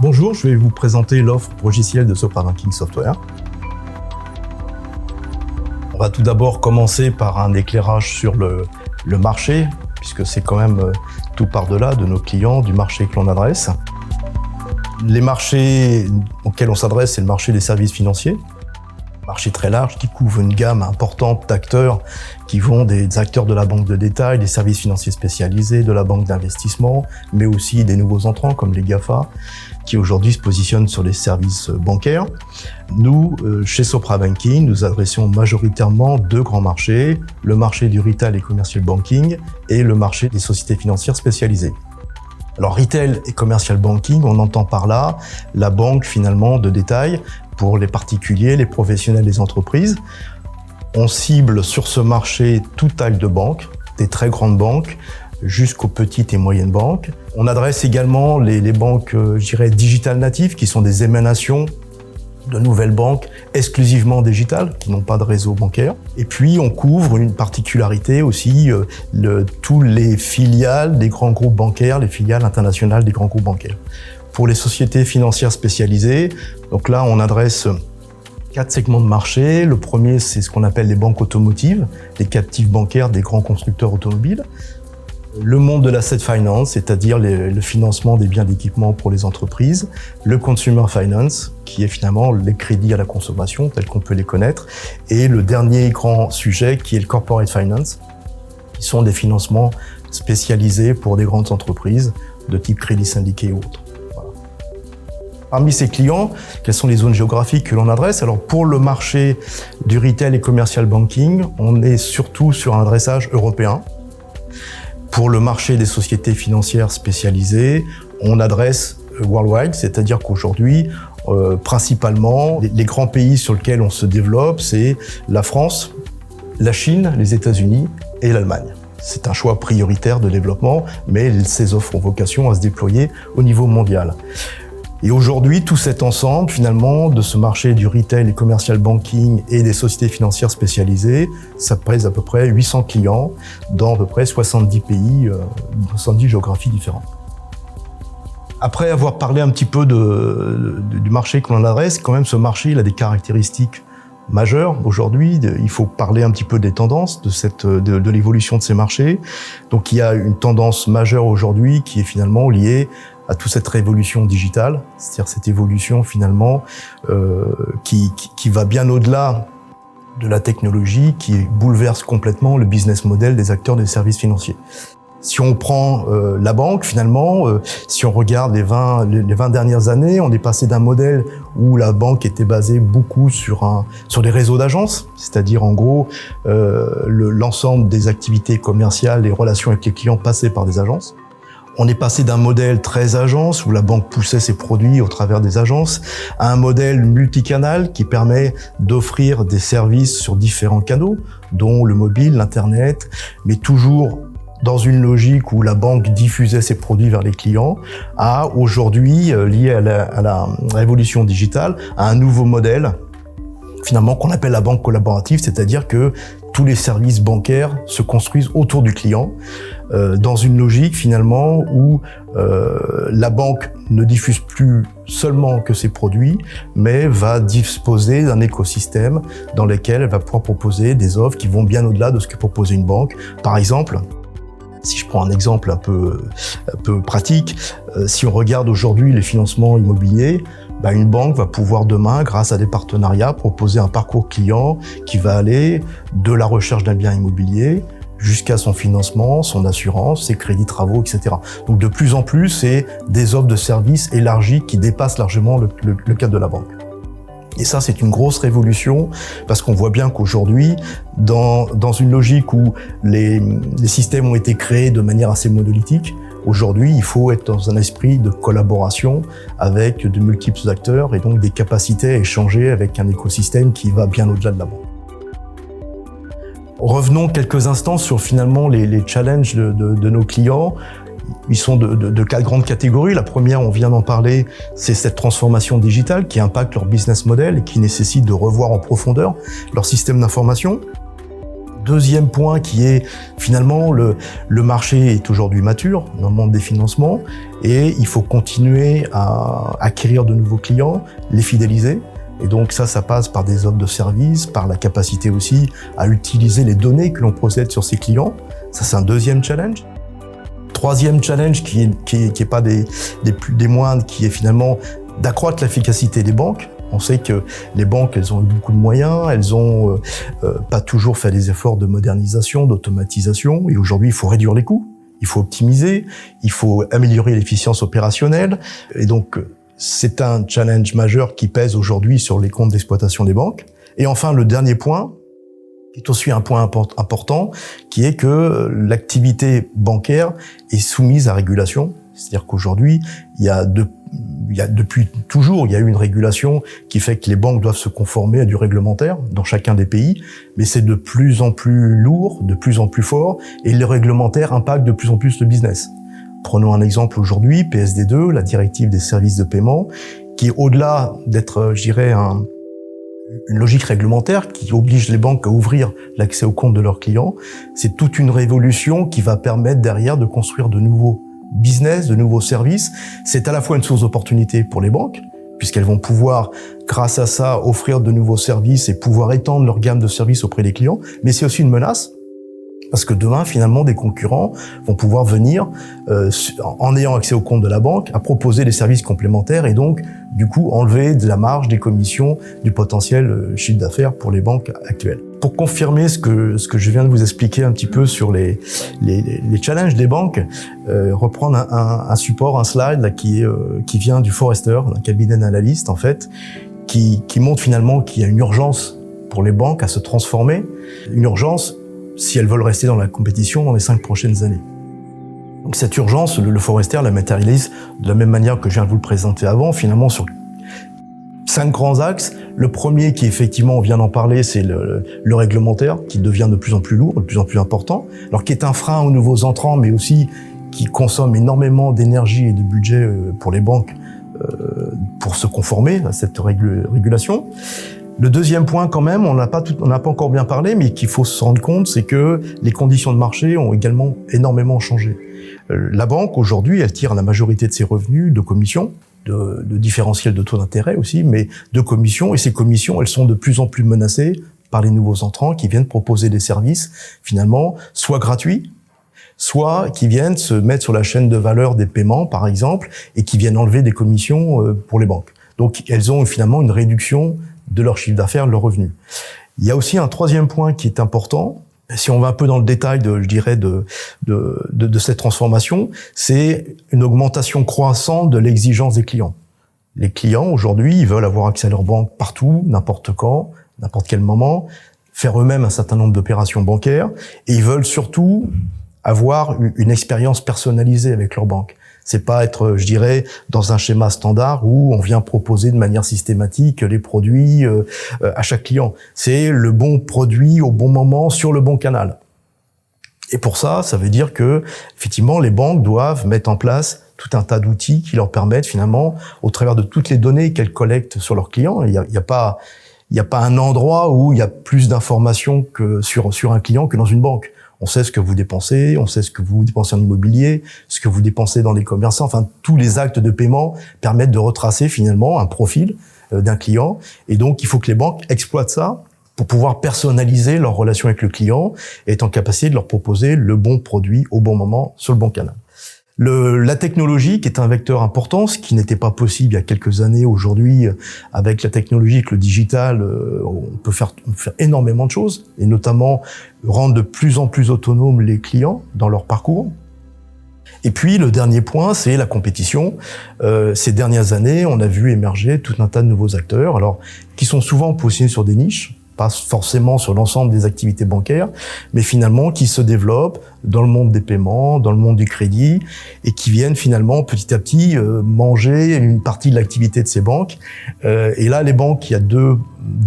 Bonjour, je vais vous présenter l'offre logicielle de Sopra Banking Software. On va tout d'abord commencer par un éclairage sur le marché, puisque c'est quand même tout par-delà de nos clients, du marché que l'on adresse. Les marchés auxquels on s'adresse, c'est le marché des services financiers. Marché très large qui couvre une gamme importante d'acteurs qui vont des acteurs de la banque de détail, des services financiers spécialisés, de la banque d'investissement, mais aussi des nouveaux entrants comme les GAFA qui aujourd'hui se positionnent sur les services bancaires. Nous, chez Sopra Banking, nous adressons majoritairement deux grands marchés, le marché du retail et commercial banking et le marché des sociétés financières spécialisées. Alors retail et commercial banking, on entend par là la banque finalement de détail pour les particuliers, les professionnels, les entreprises. On cible sur ce marché toute taille de banque, des très grandes banques jusqu'aux petites et moyennes banques. On adresse également les banques, je dirais, digital natives, qui sont des émanations de nouvelles banques exclusivement digitales, qui n'ont pas de réseau bancaire. Et puis, on couvre une particularité aussi, tous les filiales des grands groupes bancaires, les filiales internationales des grands groupes bancaires. Pour les sociétés financières spécialisées, donc là, on adresse 4 segments de marché. Le premier, c'est ce qu'on appelle les banques automotives, les captifs bancaires des grands constructeurs automobiles. Le monde de l'asset finance, c'est-à-dire le financement des biens d'équipement pour les entreprises. Le consumer finance, qui est finalement les crédits à la consommation, tels qu'on peut les connaître. Et le dernier grand sujet, qui est le corporate finance, qui sont des financements spécialisés pour des grandes entreprises de type crédit syndiqué ou autres. Parmi ces clients, quelles sont les zones géographiques que l'on adresse? Alors pour le marché du retail et commercial banking, on est surtout sur un adressage européen. Pour le marché des sociétés financières spécialisées, on adresse worldwide, c'est-à-dire qu'aujourd'hui, principalement, les grands pays sur lesquels on se développe, c'est la France, la Chine, les États-Unis et l'Allemagne. C'est un choix prioritaire de développement, mais ces offres ont vocation à se déployer au niveau mondial. Et aujourd'hui, tout cet ensemble, finalement, de ce marché du retail et commercial banking et des sociétés financières spécialisées, ça pèse à peu près 800 clients dans à peu près 70 pays, 70 géographies différentes. Après avoir parlé un petit peu du marché que l'on adresse, quand même, ce marché, il a des caractéristiques majeures aujourd'hui. Il faut parler un petit peu des tendances de l'évolution de ces marchés. Donc, il y a une tendance majeure aujourd'hui qui est finalement liée à toute cette révolution digitale, c'est-à-dire cette évolution finalement qui va bien au-delà de la technologie, qui bouleverse complètement le business model des acteurs des services financiers. Si on prend la banque, finalement, si on regarde les 20 dernières années, on est passé d'un modèle où la banque était basée beaucoup sur des réseaux d'agences, c'est-à-dire en gros l'ensemble des activités commerciales, les relations avec les clients passaient par des agences. On est passé d'un modèle très agence, où la banque poussait ses produits au travers des agences, à un modèle multicanal qui permet d'offrir des services sur différents canaux, dont le mobile, l'internet, mais toujours dans une logique où la banque diffusait ses produits vers les clients, à aujourd'hui, lié à la révolution digitale, à un nouveau modèle, finalement, qu'on appelle la banque collaborative, c'est-à-dire que tous les services bancaires se construisent autour du client, dans une logique finalement où la banque ne diffuse plus seulement que ses produits, mais va disposer d'un écosystème dans lequel elle va pouvoir proposer des offres qui vont bien au-delà de ce que propose une banque. Par exemple, si je prends un exemple un peu pratique, si on regarde aujourd'hui les financements immobiliers, une banque va pouvoir demain, grâce à des partenariats, proposer un parcours client qui va aller de la recherche d'un bien immobilier jusqu'à son financement, son assurance, ses crédits travaux, etc. Donc de plus en plus, c'est des offres de services élargies qui dépassent largement le cadre de la banque. Et ça, c'est une grosse révolution parce qu'on voit bien qu'aujourd'hui, dans une logique où les systèmes ont été créés de manière assez monolithique, aujourd'hui, il faut être dans un esprit de collaboration avec de multiples acteurs et donc des capacités à échanger avec un écosystème qui va bien au-delà de la banque. Revenons quelques instants sur finalement les challenges de nos clients. Ils sont de 4 grandes catégories. La première, on vient d'en parler, c'est cette transformation digitale qui impacte leur business model et qui nécessite de revoir en profondeur leur système d'information. Deuxième point qui est finalement le marché est aujourd'hui mature dans le monde des financements et il faut continuer à acquérir de nouveaux clients, les fidéliser. Et donc ça passe par des offres de services, par la capacité aussi à utiliser les données que l'on possède sur ces clients. Ça, c'est un deuxième challenge. Troisième challenge qui est pas des moindres, qui est finalement d'accroître l'efficacité des banques. On sait que les banques, elles ont eu beaucoup de moyens, elles ont pas toujours fait des efforts de modernisation, d'automatisation. Et aujourd'hui, il faut réduire les coûts, il faut optimiser, il faut améliorer l'efficience opérationnelle. Et donc, c'est un challenge majeur qui pèse aujourd'hui sur les comptes d'exploitation des banques. Et enfin, le dernier point, qui est aussi un point important, qui est que l'activité bancaire est soumise à régulation. C'est-à-dire qu'aujourd'hui, depuis toujours, il y a eu une régulation qui fait que les banques doivent se conformer à du réglementaire dans chacun des pays, mais c'est de plus en plus lourd, de plus en plus fort, et le réglementaire impacte de plus en plus le business. Prenons un exemple aujourd'hui, PSD2, la directive des services de paiement, qui au-delà d'être, je dirais, une logique réglementaire qui oblige les banques à ouvrir l'accès aux comptes de leurs clients, c'est toute une révolution qui va permettre derrière de construire de nouveaux business, de nouveaux services. C'est à la fois une source d'opportunité pour les banques, puisqu'elles vont pouvoir, grâce à ça, offrir de nouveaux services et pouvoir étendre leur gamme de services auprès des clients, mais c'est aussi une menace, parce que demain, finalement, des concurrents vont pouvoir venir, en ayant accès au compte de la banque, à proposer des services complémentaires et donc, du coup, enlever de la marge, des commissions, du potentiel chiffre d'affaires pour les banques actuelles. Pour confirmer ce que je viens de vous expliquer un petit peu sur les challenges des banques, reprendre un support, un slide là, qui vient du Forrester, un cabinet d'analystes en fait, qui montre finalement qu'il y a une urgence pour les banques à se transformer, une urgence si elles veulent rester dans la compétition dans les 5 prochaines années. Donc cette urgence, le Forrester la matérialise de la même manière que je viens de vous le présenter avant, finalement sur 5 grands axes. Le premier qui effectivement, on vient d'en parler, c'est le réglementaire qui devient de plus en plus lourd, de plus en plus important, alors qui est un frein aux nouveaux entrants, mais aussi qui consomme énormément d'énergie et de budget pour les banques pour se conformer à cette régulation. Le deuxième point quand même, on n'a pas encore bien parlé, mais qu'il faut se rendre compte, c'est que les conditions de marché ont également énormément changé. La banque, aujourd'hui, elle tire la majorité de ses revenus de commissions, de différentiels de taux d'intérêt aussi, mais de commissions, et ces commissions, elles sont de plus en plus menacées par les nouveaux entrants qui viennent proposer des services, finalement, soit gratuits, soit qui viennent se mettre sur la chaîne de valeur des paiements, par exemple, et qui viennent enlever des commissions pour les banques. Donc, elles ont finalement une réduction de leur chiffre d'affaires, de leurs revenus. Il y a aussi un troisième point qui est important, si on va un peu dans le détail de cette transformation, c'est une augmentation croissante de l'exigence des clients. Les clients, aujourd'hui, ils veulent avoir accès à leur banque partout, n'importe quand, n'importe quel moment, faire eux-mêmes un certain nombre d'opérations bancaires, et ils veulent surtout avoir une expérience personnalisée avec leur banque. C'est pas être, je dirais, dans un schéma standard où on vient proposer de manière systématique les produits à chaque client. C'est le bon produit au bon moment sur le bon canal. Et pour ça, ça veut dire que, effectivement, les banques doivent mettre en place tout un tas d'outils qui leur permettent, finalement, au travers de toutes les données qu'elles collectent sur leurs clients, il y a pas un endroit où il y a plus d'informations que sur un client que dans une banque. On sait ce que vous dépensez, on sait ce que vous dépensez en immobilier, ce que vous dépensez dans les commerçants. Enfin, tous les actes de paiement permettent de retracer finalement un profil d'un client. Et donc, il faut que les banques exploitent ça pour pouvoir personnaliser leur relation avec le client et être en capacité de leur proposer le bon produit au bon moment sur le bon canal. La technologie qui est un vecteur important, ce qui n'était pas possible il y a quelques années. Aujourd'hui, avec la technologie, avec le digital, on peut faire énormément de choses, et notamment rendre de plus en plus autonomes les clients dans leur parcours. Et puis, le dernier point, c'est la compétition. Ces dernières années, on a vu émerger tout un tas de nouveaux acteurs, alors qui sont souvent positionnés sur des niches, pas forcément sur l'ensemble des activités bancaires, mais finalement qui se développent dans le monde des paiements, dans le monde du crédit, et qui viennent finalement petit à petit manger une partie de l'activité de ces banques. Et là, les banques, il y a deux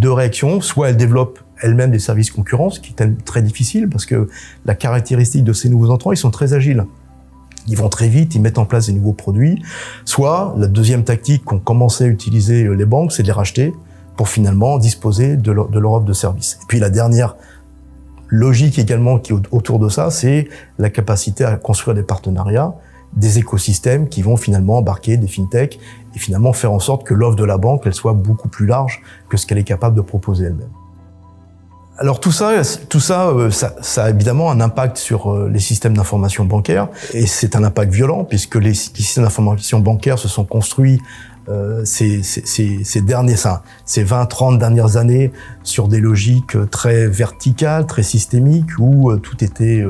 réactions. Soit elles développent elles-mêmes des services concurrents, ce qui est très difficile, parce que la caractéristique de ces nouveaux entrants, ils sont très agiles. Ils vont très vite, ils mettent en place des nouveaux produits. Soit, la deuxième tactique qu'ont commencé à utiliser les banques, c'est de les racheter, pour finalement disposer de leur offre de service. Et puis la dernière logique également qui est autour de ça, c'est la capacité à construire des partenariats, des écosystèmes qui vont finalement embarquer des fintechs et finalement faire en sorte que l'offre de la banque, elle soit beaucoup plus large que ce qu'elle est capable de proposer elle-même. Alors tout ça a évidemment un impact sur les systèmes d'information bancaire, et c'est un impact violent puisque les systèmes d'information bancaire se sont construits ces 20-30 dernières années sur des logiques très verticales, très systémiques, où tout était,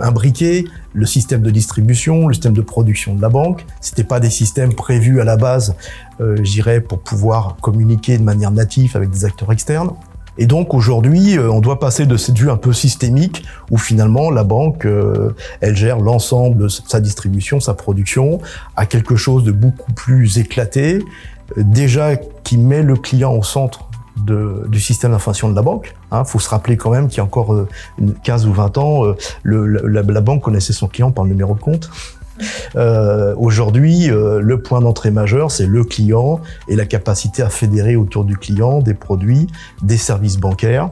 imbriqué. Le système de distribution, le système de production de la banque, c'était pas des systèmes prévus à la base, pour pouvoir communiquer de manière native avec des acteurs externes. Et donc aujourd'hui, on doit passer de cette vue un peu systémique où finalement la banque, elle gère l'ensemble de sa distribution, sa production, à quelque chose de beaucoup plus éclaté, déjà qui met le client au centre du système d'information de la banque. Faut se rappeler quand même qu'il y a encore 15 ou 20 ans, la banque connaissait son client par le numéro de compte. Aujourd'hui, le point d'entrée majeur, c'est le client et la capacité à fédérer autour du client des produits, des services bancaires,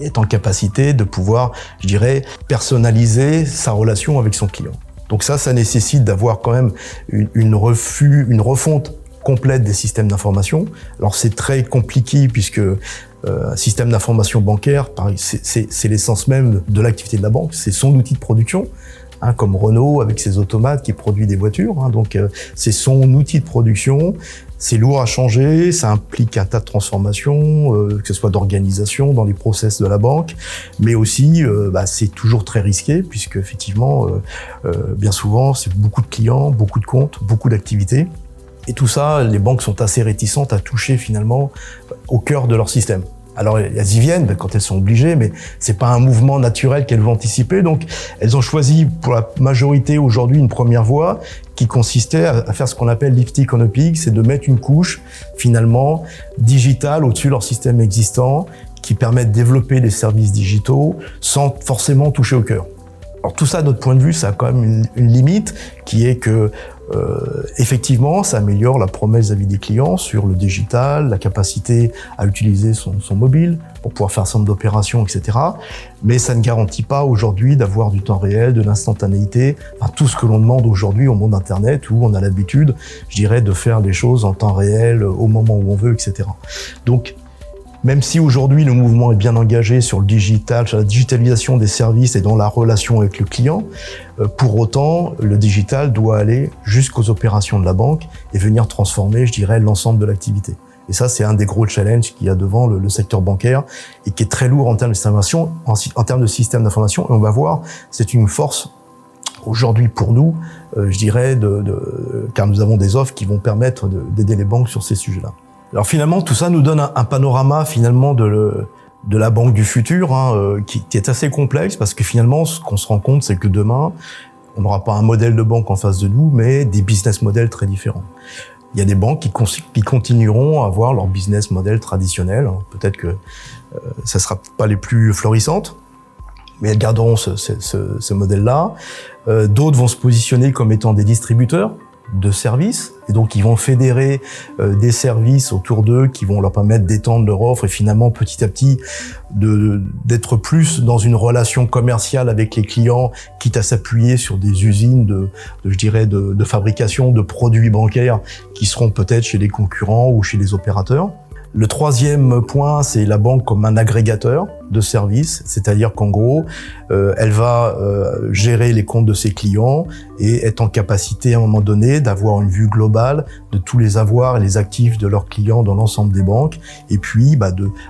et être en capacité de pouvoir, personnaliser sa relation avec son client. Donc ça nécessite d'avoir quand même une refonte complète des systèmes d'information. Alors c'est très compliqué puisque un système d'information bancaire, c'est l'essence même de l'activité de la banque, c'est son outil de production. Comme Renault avec ses automates qui produit des voitures. Donc c'est son outil de production, c'est lourd à changer, ça implique un tas de transformations, que ce soit d'organisation dans les process de la banque, mais aussi c'est toujours très risqué puisque effectivement, bien souvent, c'est beaucoup de clients, beaucoup de comptes, beaucoup d'activités. Et tout ça, les banques sont assez réticentes à toucher finalement au cœur de leur système. Alors elles y viennent quand elles sont obligées, mais c'est pas un mouvement naturel qu'elles vont anticiper. Donc elles ont choisi pour la majorité aujourd'hui une première voie qui consistait à faire ce qu'on appelle lipstick on a pig, c'est de mettre une couche finalement digitale au-dessus de leur système existant qui permet de développer des services digitaux sans forcément toucher au cœur. Alors tout ça, de notre point de vue, ça a quand même une limite qui est que effectivement, ça améliore la promesse vis-à-vis des clients sur le digital, la capacité à utiliser son mobile pour pouvoir faire un certain nombre d'opérations, etc. Mais ça ne garantit pas aujourd'hui d'avoir du temps réel, de l'instantanéité, tout ce que l'on demande aujourd'hui au monde Internet où on a l'habitude, de faire les choses en temps réel, au moment où on veut, etc. Donc, même si aujourd'hui le mouvement est bien engagé sur le digital, sur la digitalisation des services et dans la relation avec le client, pour autant, le digital doit aller jusqu'aux opérations de la banque et venir transformer, l'ensemble de l'activité. Et ça, c'est un des gros challenges qu'il y a devant le secteur bancaire et qui est très lourd en termes d'information, en termes de système d'information. Et on va voir, c'est une force aujourd'hui pour nous, car nous avons des offres qui vont permettre d'aider les banques sur ces sujets-là. Alors finalement, tout ça nous donne un panorama finalement de la banque du futur, qui est assez complexe parce que finalement, ce qu'on se rend compte, c'est que demain, on n'aura pas un modèle de banque en face de nous, mais des business models très différents. Il y a des banques qui continueront à avoir leur business model traditionnel. Peut-être que ça sera pas les plus florissantes, mais elles garderont ce modèle-là. D'autres vont se positionner comme étant des distributeurs de services, et donc ils vont fédérer des services autour d'eux qui vont leur permettre d'étendre leur offre et finalement petit à petit d'être plus dans une relation commerciale avec les clients, quitte à s'appuyer sur des usines de fabrication de produits bancaires qui seront peut-être chez les concurrents ou chez les opérateurs. Le troisième point, c'est la banque comme un agrégateur de services, c'est-à-dire qu'en gros, elle va gérer les comptes de ses clients et être en capacité à un moment donné d'avoir une vue globale de tous les avoirs et les actifs de leurs clients dans l'ensemble des banques, et puis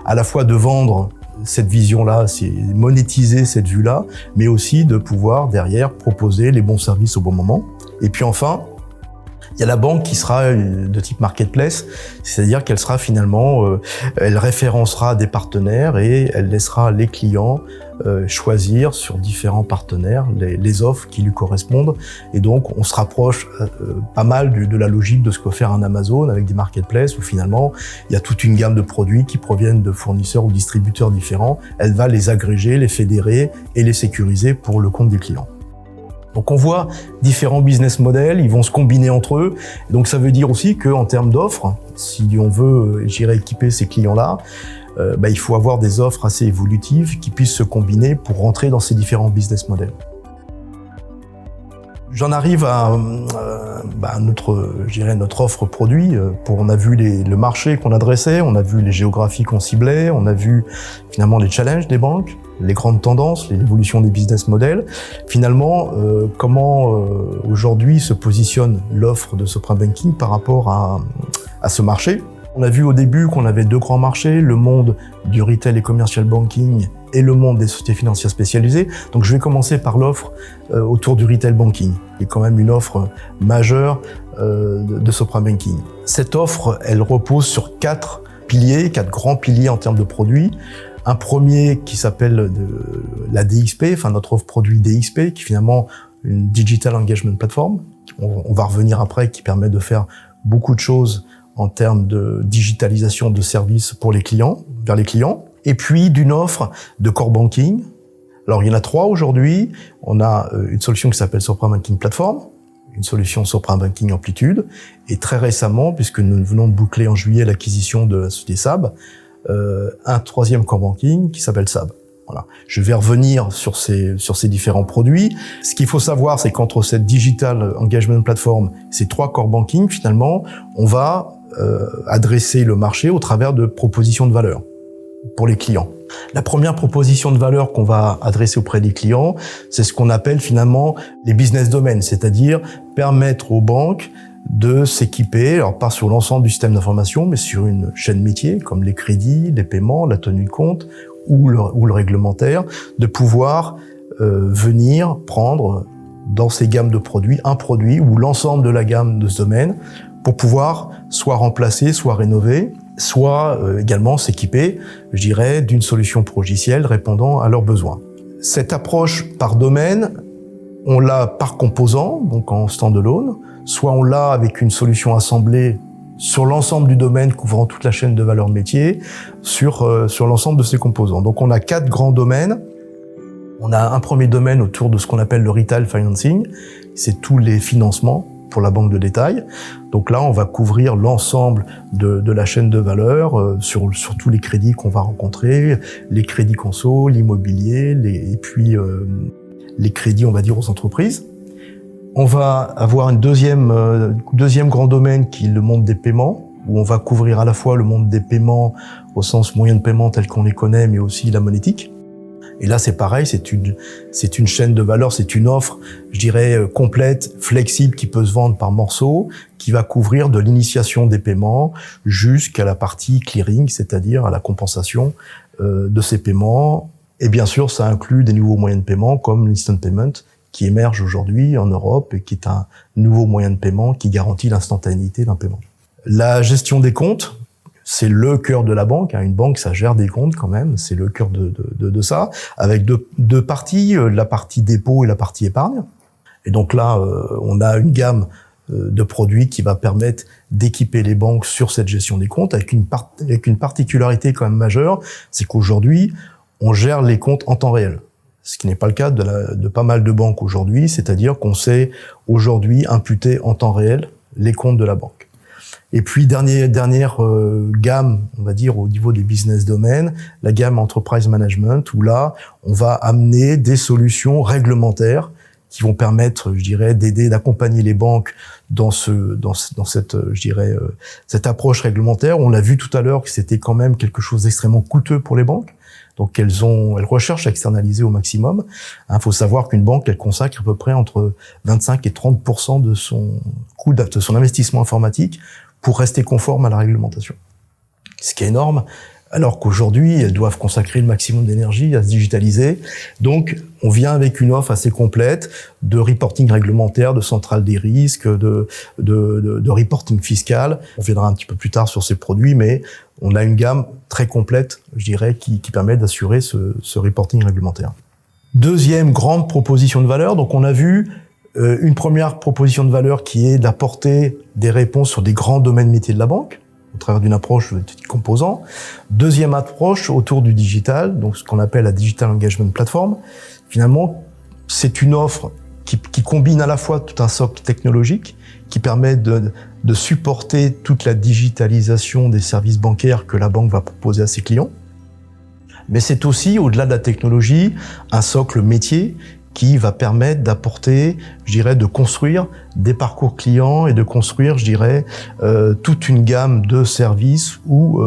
à la fois de vendre cette vision-là, c'est monétiser cette vue-là, mais aussi de pouvoir derrière proposer les bons services au bon moment. Et puis enfin, il y a la banque qui sera de type marketplace, c'est-à-dire qu'elle sera finalement, elle référencera des partenaires et elle laissera les clients choisir sur différents partenaires les offres qui lui correspondent. Et donc, on se rapproche pas mal de la logique de ce que faire un Amazon avec des marketplaces où finalement, il y a toute une gamme de produits qui proviennent de fournisseurs ou distributeurs différents. Elle va les agréger, les fédérer et les sécuriser pour le compte des clients. Donc on voit différents business models, ils vont se combiner entre eux. Donc ça veut dire aussi qu'en termes d'offres, si on veut équiper ces clients-là, il faut avoir des offres assez évolutives qui puissent se combiner pour rentrer dans ces différents business models. J'en arrive à notre offre produit. On a vu le marché qu'on adressait, on a vu les géographies qu'on ciblait, on a vu finalement les challenges des banques, les grandes tendances, l'évolution des business models. Finalement, comment aujourd'hui se positionne l'offre de Sopra Banking par rapport à ce marché. On a vu au début qu'on avait deux grands marchés, le monde du retail et commercial banking et le monde des sociétés financières spécialisées. Donc je vais commencer par l'offre autour du retail banking, qui est quand même une offre majeure de Sopra Banking. Cette offre, elle repose sur quatre grands piliers en termes de produits. Un premier qui s'appelle la DXP, enfin notre offre produit DXP, qui est finalement une Digital Engagement Platform. On va revenir après, qui permet de faire beaucoup de choses en termes de digitalisation de services pour les clients, vers les clients. Et puis d'une offre de core banking. Alors il y en a trois aujourd'hui. On a une solution qui s'appelle Sopra Banking Platform, une solution Sopra Banking Amplitude, et très récemment, puisque nous venons de boucler en juillet l'acquisition de la société SAB, un troisième core banking qui s'appelle SAB. Voilà. Je vais revenir sur ces différents produits. Ce qu'il faut savoir, c'est qu'entre cette Digital Engagement Platform, ces trois core banking, finalement, on va adresser le marché au travers de propositions de valeur pour les clients. La première proposition de valeur qu'on va adresser auprès des clients, c'est ce qu'on appelle finalement les business domains, c'est-à-dire permettre aux banques de s'équiper, alors pas sur l'ensemble du système d'information, mais sur une chaîne métier, comme les crédits, les paiements, la tenue de compte ou le réglementaire, de pouvoir venir prendre dans ces gammes de produits, un produit ou l'ensemble de la gamme de ce domaine, pour pouvoir soit remplacer, soit rénover, soit également s'équiper, je dirais, d'une solution logicielle répondant à leurs besoins. Cette approche par domaine, on l'a par composant, donc en standalone, soit on l'a avec une solution assemblée sur l'ensemble du domaine couvrant toute la chaîne de valeur métier, sur l'ensemble de ses composants. Donc on a quatre grands domaines. On a un premier domaine autour de ce qu'on appelle le retail financing, c'est tous les financements pour la banque de détail. Donc là, on va couvrir l'ensemble de la chaîne de valeur sur tous les crédits qu'on va rencontrer, les crédits conso, l'immobilier, et puis les crédits, on va dire, aux entreprises. On va avoir un deuxième grand domaine qui est le monde des paiements, où on va couvrir à la fois le monde des paiements au sens moyen de paiement tel qu'on les connaît, mais aussi la monétique. Et là, c'est pareil, c'est une chaîne de valeur, c'est une offre, je dirais, complète, flexible, qui peut se vendre par morceaux, qui va couvrir de l'initiation des paiements jusqu'à la partie clearing, c'est-à-dire à la compensation de ces paiements. Et bien sûr, ça inclut des nouveaux moyens de paiement comme l'instant payment, qui émerge aujourd'hui en Europe et qui est un nouveau moyen de paiement qui garantit l'instantanéité d'un paiement. La gestion des comptes, c'est le cœur de la banque. Une banque, ça gère des comptes quand même. C'est le cœur de ça, avec deux parties, la partie dépôt et la partie épargne. Et donc là, on a une gamme de produits qui va permettre d'équiper les banques sur cette gestion des comptes, avec une particularité quand même majeure, c'est qu'aujourd'hui, on gère les comptes en temps réel. Ce qui n'est pas le cas de pas mal de banques aujourd'hui, c'est-à-dire qu'on sait aujourd'hui imputer en temps réel les comptes de la banque. Et puis dernière gamme, on va dire au niveau des business domains, la gamme Enterprise Management, où là, on va amener des solutions réglementaires qui vont permettre, je dirais, d'accompagner les banques dans cette, je dirais, cette approche réglementaire. On l'a vu tout à l'heure que c'était quand même quelque chose d'extrêmement coûteux pour les banques. Donc elles recherchent à externaliser au maximum. Faut savoir qu'une banque, elle consacre à peu près entre 25 et 30% de son coût, de son investissement informatique pour rester conforme à la réglementation. Ce qui est énorme, alors qu'aujourd'hui, elles doivent consacrer le maximum d'énergie à se digitaliser. Donc, on vient avec une offre assez complète de reporting réglementaire, de centrale des risques, de reporting fiscal. On viendra un petit peu plus tard sur ces produits, mais on a une gamme très complète, je dirais, qui permet d'assurer ce reporting réglementaire. Deuxième grande proposition de valeur, donc on a vu une première proposition de valeur qui est d'apporter des réponses sur des grands domaines métiers de la banque, au travers d'une approche de composants. Deuxième approche autour du digital, donc ce qu'on appelle la Digital Engagement Platform. Finalement, c'est une offre qui combine à la fois tout un socle technologique qui permet de supporter toute la digitalisation des services bancaires que la banque va proposer à ses clients. Mais c'est aussi, au-delà de la technologie, un socle métier qui va permettre d'apporter, je dirais, de construire des parcours clients et de construire, je dirais, toute une gamme de services ou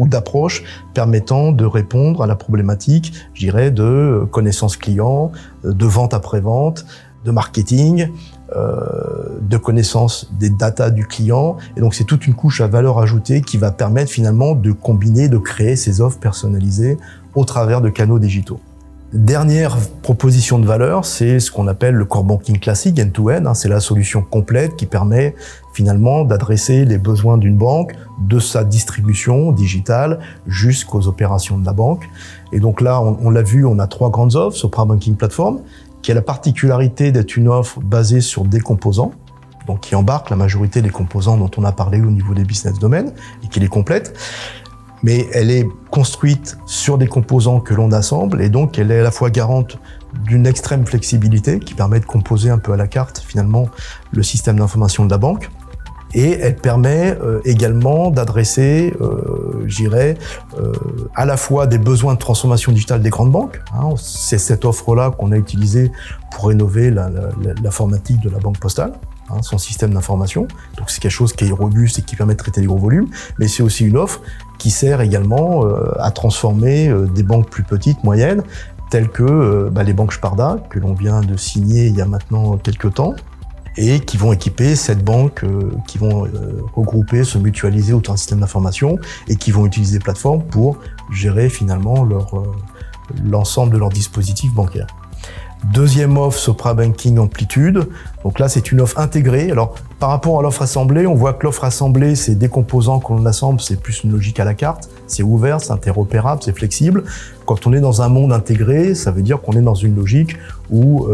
d'approches permettant de répondre à la problématique, je dirais, de connaissance client, de vente après-vente, de marketing, de connaissance des data du client. Et donc, c'est toute une couche à valeur ajoutée qui va permettre finalement de combiner, de créer ces offres personnalisées au travers de canaux digitaux. Dernière proposition de valeur, c'est ce qu'on appelle le core banking classique, end-to-end. C'est la solution complète qui permet finalement d'adresser les besoins d'une banque, de sa distribution digitale jusqu'aux opérations de la banque. Et donc là, on l'a vu, on a 3 grandes offres. Sopra Banking Platform, qui a la particularité d'être une offre basée sur des composants, donc qui embarque la majorité des composants dont on a parlé au niveau des business domaines et qui les complète. Mais elle est construite sur des composants que l'on assemble et donc elle est à la fois garante d'une extrême flexibilité qui permet de composer un peu à la carte finalement le système d'information de la banque. Et elle permet également d'adresser, à la fois des besoins de transformation digitale des grandes banques. C'est cette offre-là qu'on a utilisée pour rénover l'informatique de la Banque Postale, son système d'information. Donc c'est quelque chose qui est robuste et qui permet de traiter les gros volumes. Mais c'est aussi une offre qui sert également à transformer des banques plus petites, moyennes, telles que les banques Sparda, que l'on vient de signer il y a maintenant quelques temps, et qui vont équiper cette banque, qui vont regrouper, se mutualiser autour d'un système d'information et qui vont utiliser des plateformes pour gérer finalement l'ensemble de leurs dispositifs bancaires. Deuxième offre, Sopra Banking Amplitude. Donc là, c'est une offre intégrée. Alors, par rapport à l'offre assemblée, on voit que l'offre assemblée, c'est des composants qu'on assemble, c'est plus une logique à la carte. C'est ouvert, c'est interopérable, c'est flexible. Quand on est dans un monde intégré, ça veut dire qu'on est dans une logique où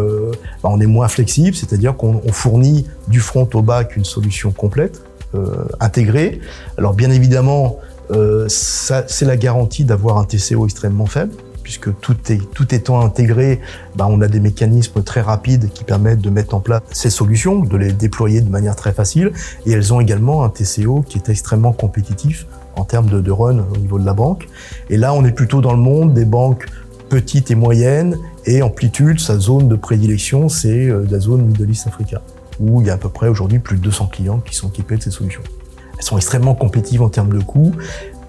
on est moins flexible, c'est-à-dire qu'on fournit du front au back une solution complète, intégrée. Alors, bien évidemment, c'est la garantie d'avoir un TCO extrêmement faible, puisque tout étant intégré, on a des mécanismes très rapides qui permettent de mettre en place ces solutions, de les déployer de manière très facile, et elles ont également un TCO qui est extrêmement compétitif en termes de run au niveau de la banque. Et là, on est plutôt dans le monde des banques petites et moyennes, et Amplitude, sa zone de prédilection, c'est la zone Middle East Africa, où il y a à peu près aujourd'hui plus de 200 clients qui sont équipés de ces solutions. Elles sont extrêmement compétitives en termes de coûts.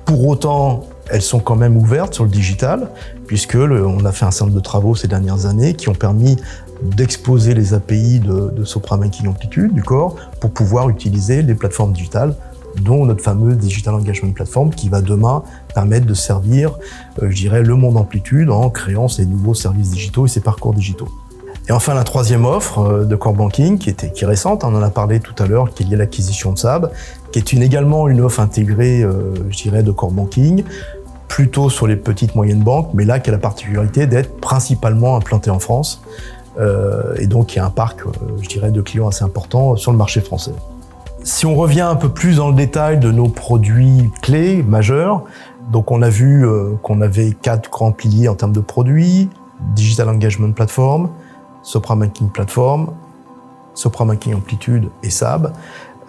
Pour autant, elles sont quand même ouvertes sur le digital, puisque on a fait un certain nombre de travaux ces dernières années qui ont permis d'exposer les API de Sopra Banking Amplitude, du corps, pour pouvoir utiliser les plateformes digitales, dont notre fameuse Digital Engagement Platform, qui va demain permettre de servir, le monde Amplitude en créant ces nouveaux services digitaux et ces parcours digitaux. Et enfin, la troisième offre de Core Banking, qui est récente, on en a parlé tout à l'heure, qui est liée à l'acquisition de SAB, qui est également une offre intégrée, de Core Banking, plutôt sur les petites moyennes banques, mais là qui a la particularité d'être principalement implantée en France, et donc il y a un parc, de clients assez important sur le marché français. Si on revient un peu plus dans le détail de nos produits clés majeurs, donc on a vu qu'on avait 4 grands piliers en termes de produits: Digital Engagement Platform, Sopra Banking Platform, Sopra Banking Amplitude et SAB.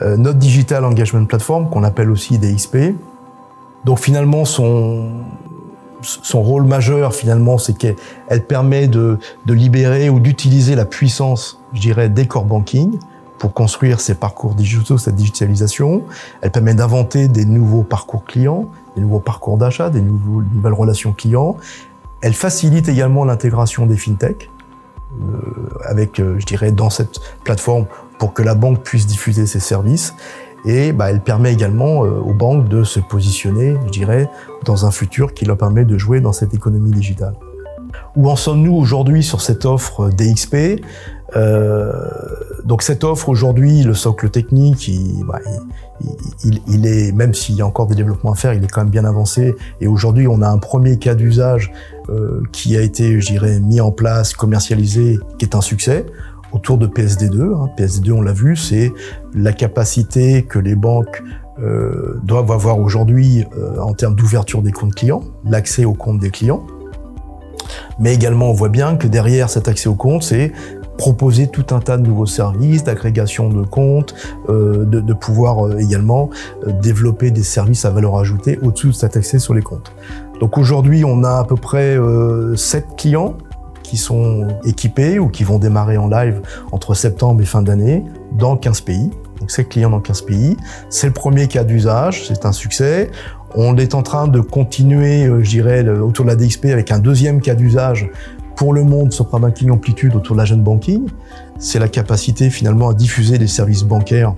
Notre Digital Engagement Platform, qu'on appelle aussi DXP. Donc finalement, son rôle majeur, finalement, c'est qu'elle permet de libérer ou d'utiliser la puissance, des core banking pour construire ces parcours digitaux, cette digitalisation. Elle permet d'inventer des nouveaux parcours clients, des nouveaux parcours d'achat, des nouvelles relations clients. Elle facilite également l'intégration des fintechs, avec, dans cette plateforme pour que la banque puisse diffuser ses services. Et elle permet également aux banques de se positionner, dans un futur qui leur permet de jouer dans cette économie digitale. Où en sommes-nous aujourd'hui sur cette offre DXP ? Donc cette offre aujourd'hui, le socle technique, il est, même s'il y a encore des développements à faire, il est quand même bien avancé. Et aujourd'hui, on a un premier cas d'usage qui a été, mis en place, commercialisé, qui est un succès, autour de PSD2. PSD2, on l'a vu, c'est la capacité que les banques doivent avoir aujourd'hui en termes d'ouverture des comptes clients, l'accès aux comptes des clients. Mais également, on voit bien que derrière cet accès aux comptes, c'est proposer tout un tas de nouveaux services, d'agrégation de comptes, de pouvoir également développer des services à valeur ajoutée au-dessus de cet accès sur les comptes. Donc aujourd'hui, on a à peu près 7 clients qui sont équipés ou qui vont démarrer en live entre septembre et fin d'année dans 15 pays. Donc 7 clients dans 15 pays. C'est le premier cas d'usage, c'est un succès. On est en train de continuer, je dirais, autour de la DXP avec un deuxième cas d'usage pour le monde Sopra Banking Amplitude autour de l'agent banking. C'est la capacité finalement à diffuser des services bancaires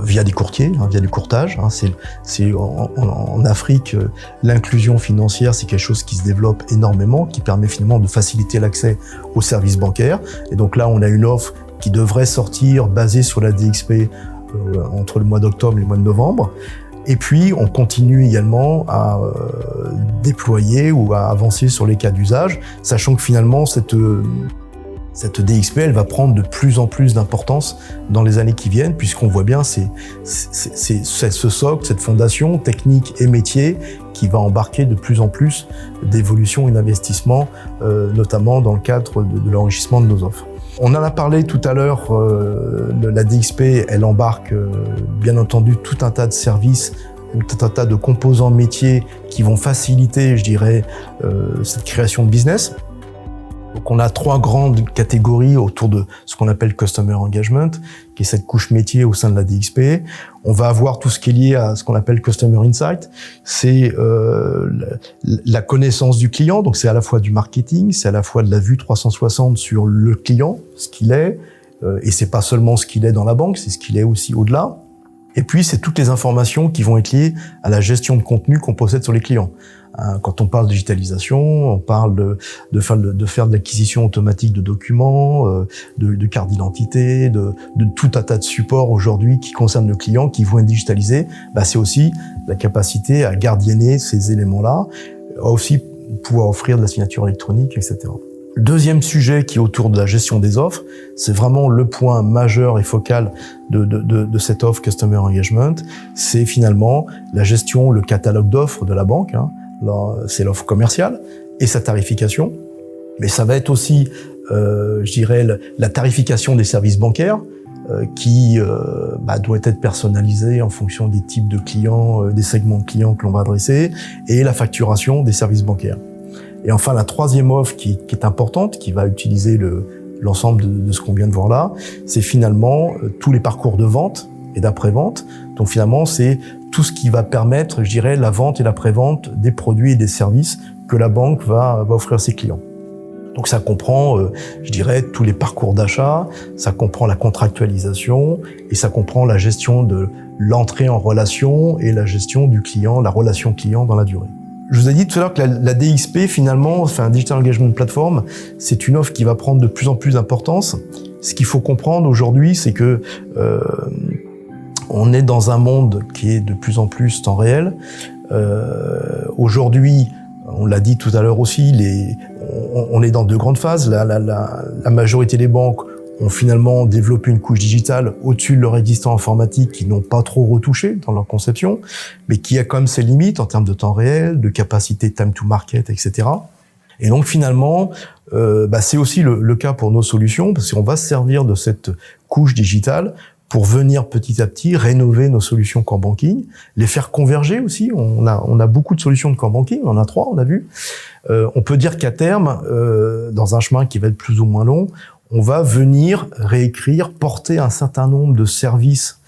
via des courtiers, via du courtage. En Afrique, l'inclusion financière, c'est quelque chose qui se développe énormément, qui permet finalement de faciliter l'accès aux services bancaires. Et donc là, on a une offre qui devrait sortir basée sur la DXP entre le mois d'octobre et le mois de novembre. Et puis, on continue également à déployer ou à avancer sur les cas d'usage, sachant que finalement, cette DXP, elle va prendre de plus en plus d'importance dans les années qui viennent, puisqu'on voit bien c'est ce socle, cette fondation technique et métier qui va embarquer de plus en plus d'évolution et d'investissement, notamment dans le cadre de l'enrichissement de nos offres. On en a parlé tout à l'heure, la DXP, elle embarque bien entendu tout un tas de services, tout un tas de composants métiers qui vont faciliter, je dirais, cette création de business. Donc on a 3 grandes catégories autour de ce qu'on appelle Customer Engagement, qui est cette couche métier au sein de la DXP. On va avoir tout ce qui est lié à ce qu'on appelle Customer Insight. C'est la connaissance du client, donc c'est à la fois du marketing, c'est à la fois de la vue 360 sur le client, ce qu'il est, et c'est pas seulement ce qu'il est dans la banque, c'est ce qu'il est aussi au-delà. Et puis, c'est toutes les informations qui vont être liées à la gestion de contenu qu'on possède sur les clients. Quand on parle de digitalisation, on parle de faire de l'acquisition automatique de documents, de cartes d'identité, de tout un tas de supports aujourd'hui qui concernent le client, qui vont être digitalisés. C'est aussi la capacité à gardienner ces éléments-là, à aussi pouvoir offrir de la signature électronique, etc. Le deuxième sujet qui est autour de la gestion des offres, c'est vraiment le point majeur et focal de cette offre Customer Engagement, c'est finalement la gestion, le catalogue d'offres de la banque. C'est l'offre commerciale et sa tarification, mais ça va être aussi, je dirais, la tarification des services bancaires qui doit être personnalisée en fonction des types de clients, des segments de clients que l'on va adresser, et la facturation des services bancaires. Et enfin, la troisième offre qui est importante, qui va utiliser l'ensemble de ce qu'on vient de voir là, c'est finalement tous les parcours de vente et d'après-vente. Donc finalement, c'est tout ce qui va permettre, je dirais, la vente et l'après-vente des produits et des services que la banque va offrir à ses clients. Donc ça comprend, je dirais, tous les parcours d'achat, ça comprend la contractualisation et ça comprend la gestion de l'entrée en relation et la gestion du client, la relation client dans la durée. Je vous ai dit tout à l'heure que la DXP, finalement, un Digital Engagement Platform, c'est une offre qui va prendre de plus en plus d'importance. Ce qu'il faut comprendre aujourd'hui, c'est que on est dans un monde qui est de plus en plus temps réel. Aujourd'hui, on l'a dit tout à l'heure aussi, on est dans 2 grandes phases. La majorité des banques ont finalement développé une couche digitale au-dessus de leur existant informatique qui n'ont pas trop retouché dans leur conception, mais qui a quand même ses limites en termes de temps réel, de capacité time to market, etc. Et donc finalement, c'est aussi le cas pour nos solutions, parce qu'on va se servir de cette couche digitale pour venir petit à petit rénover nos solutions core banking, les faire converger aussi. On a beaucoup de solutions de core banking, on en a 3, on a vu. On peut dire qu'à terme, dans un chemin qui va être plus ou moins long, on va venir réécrire, porter un certain nombre de services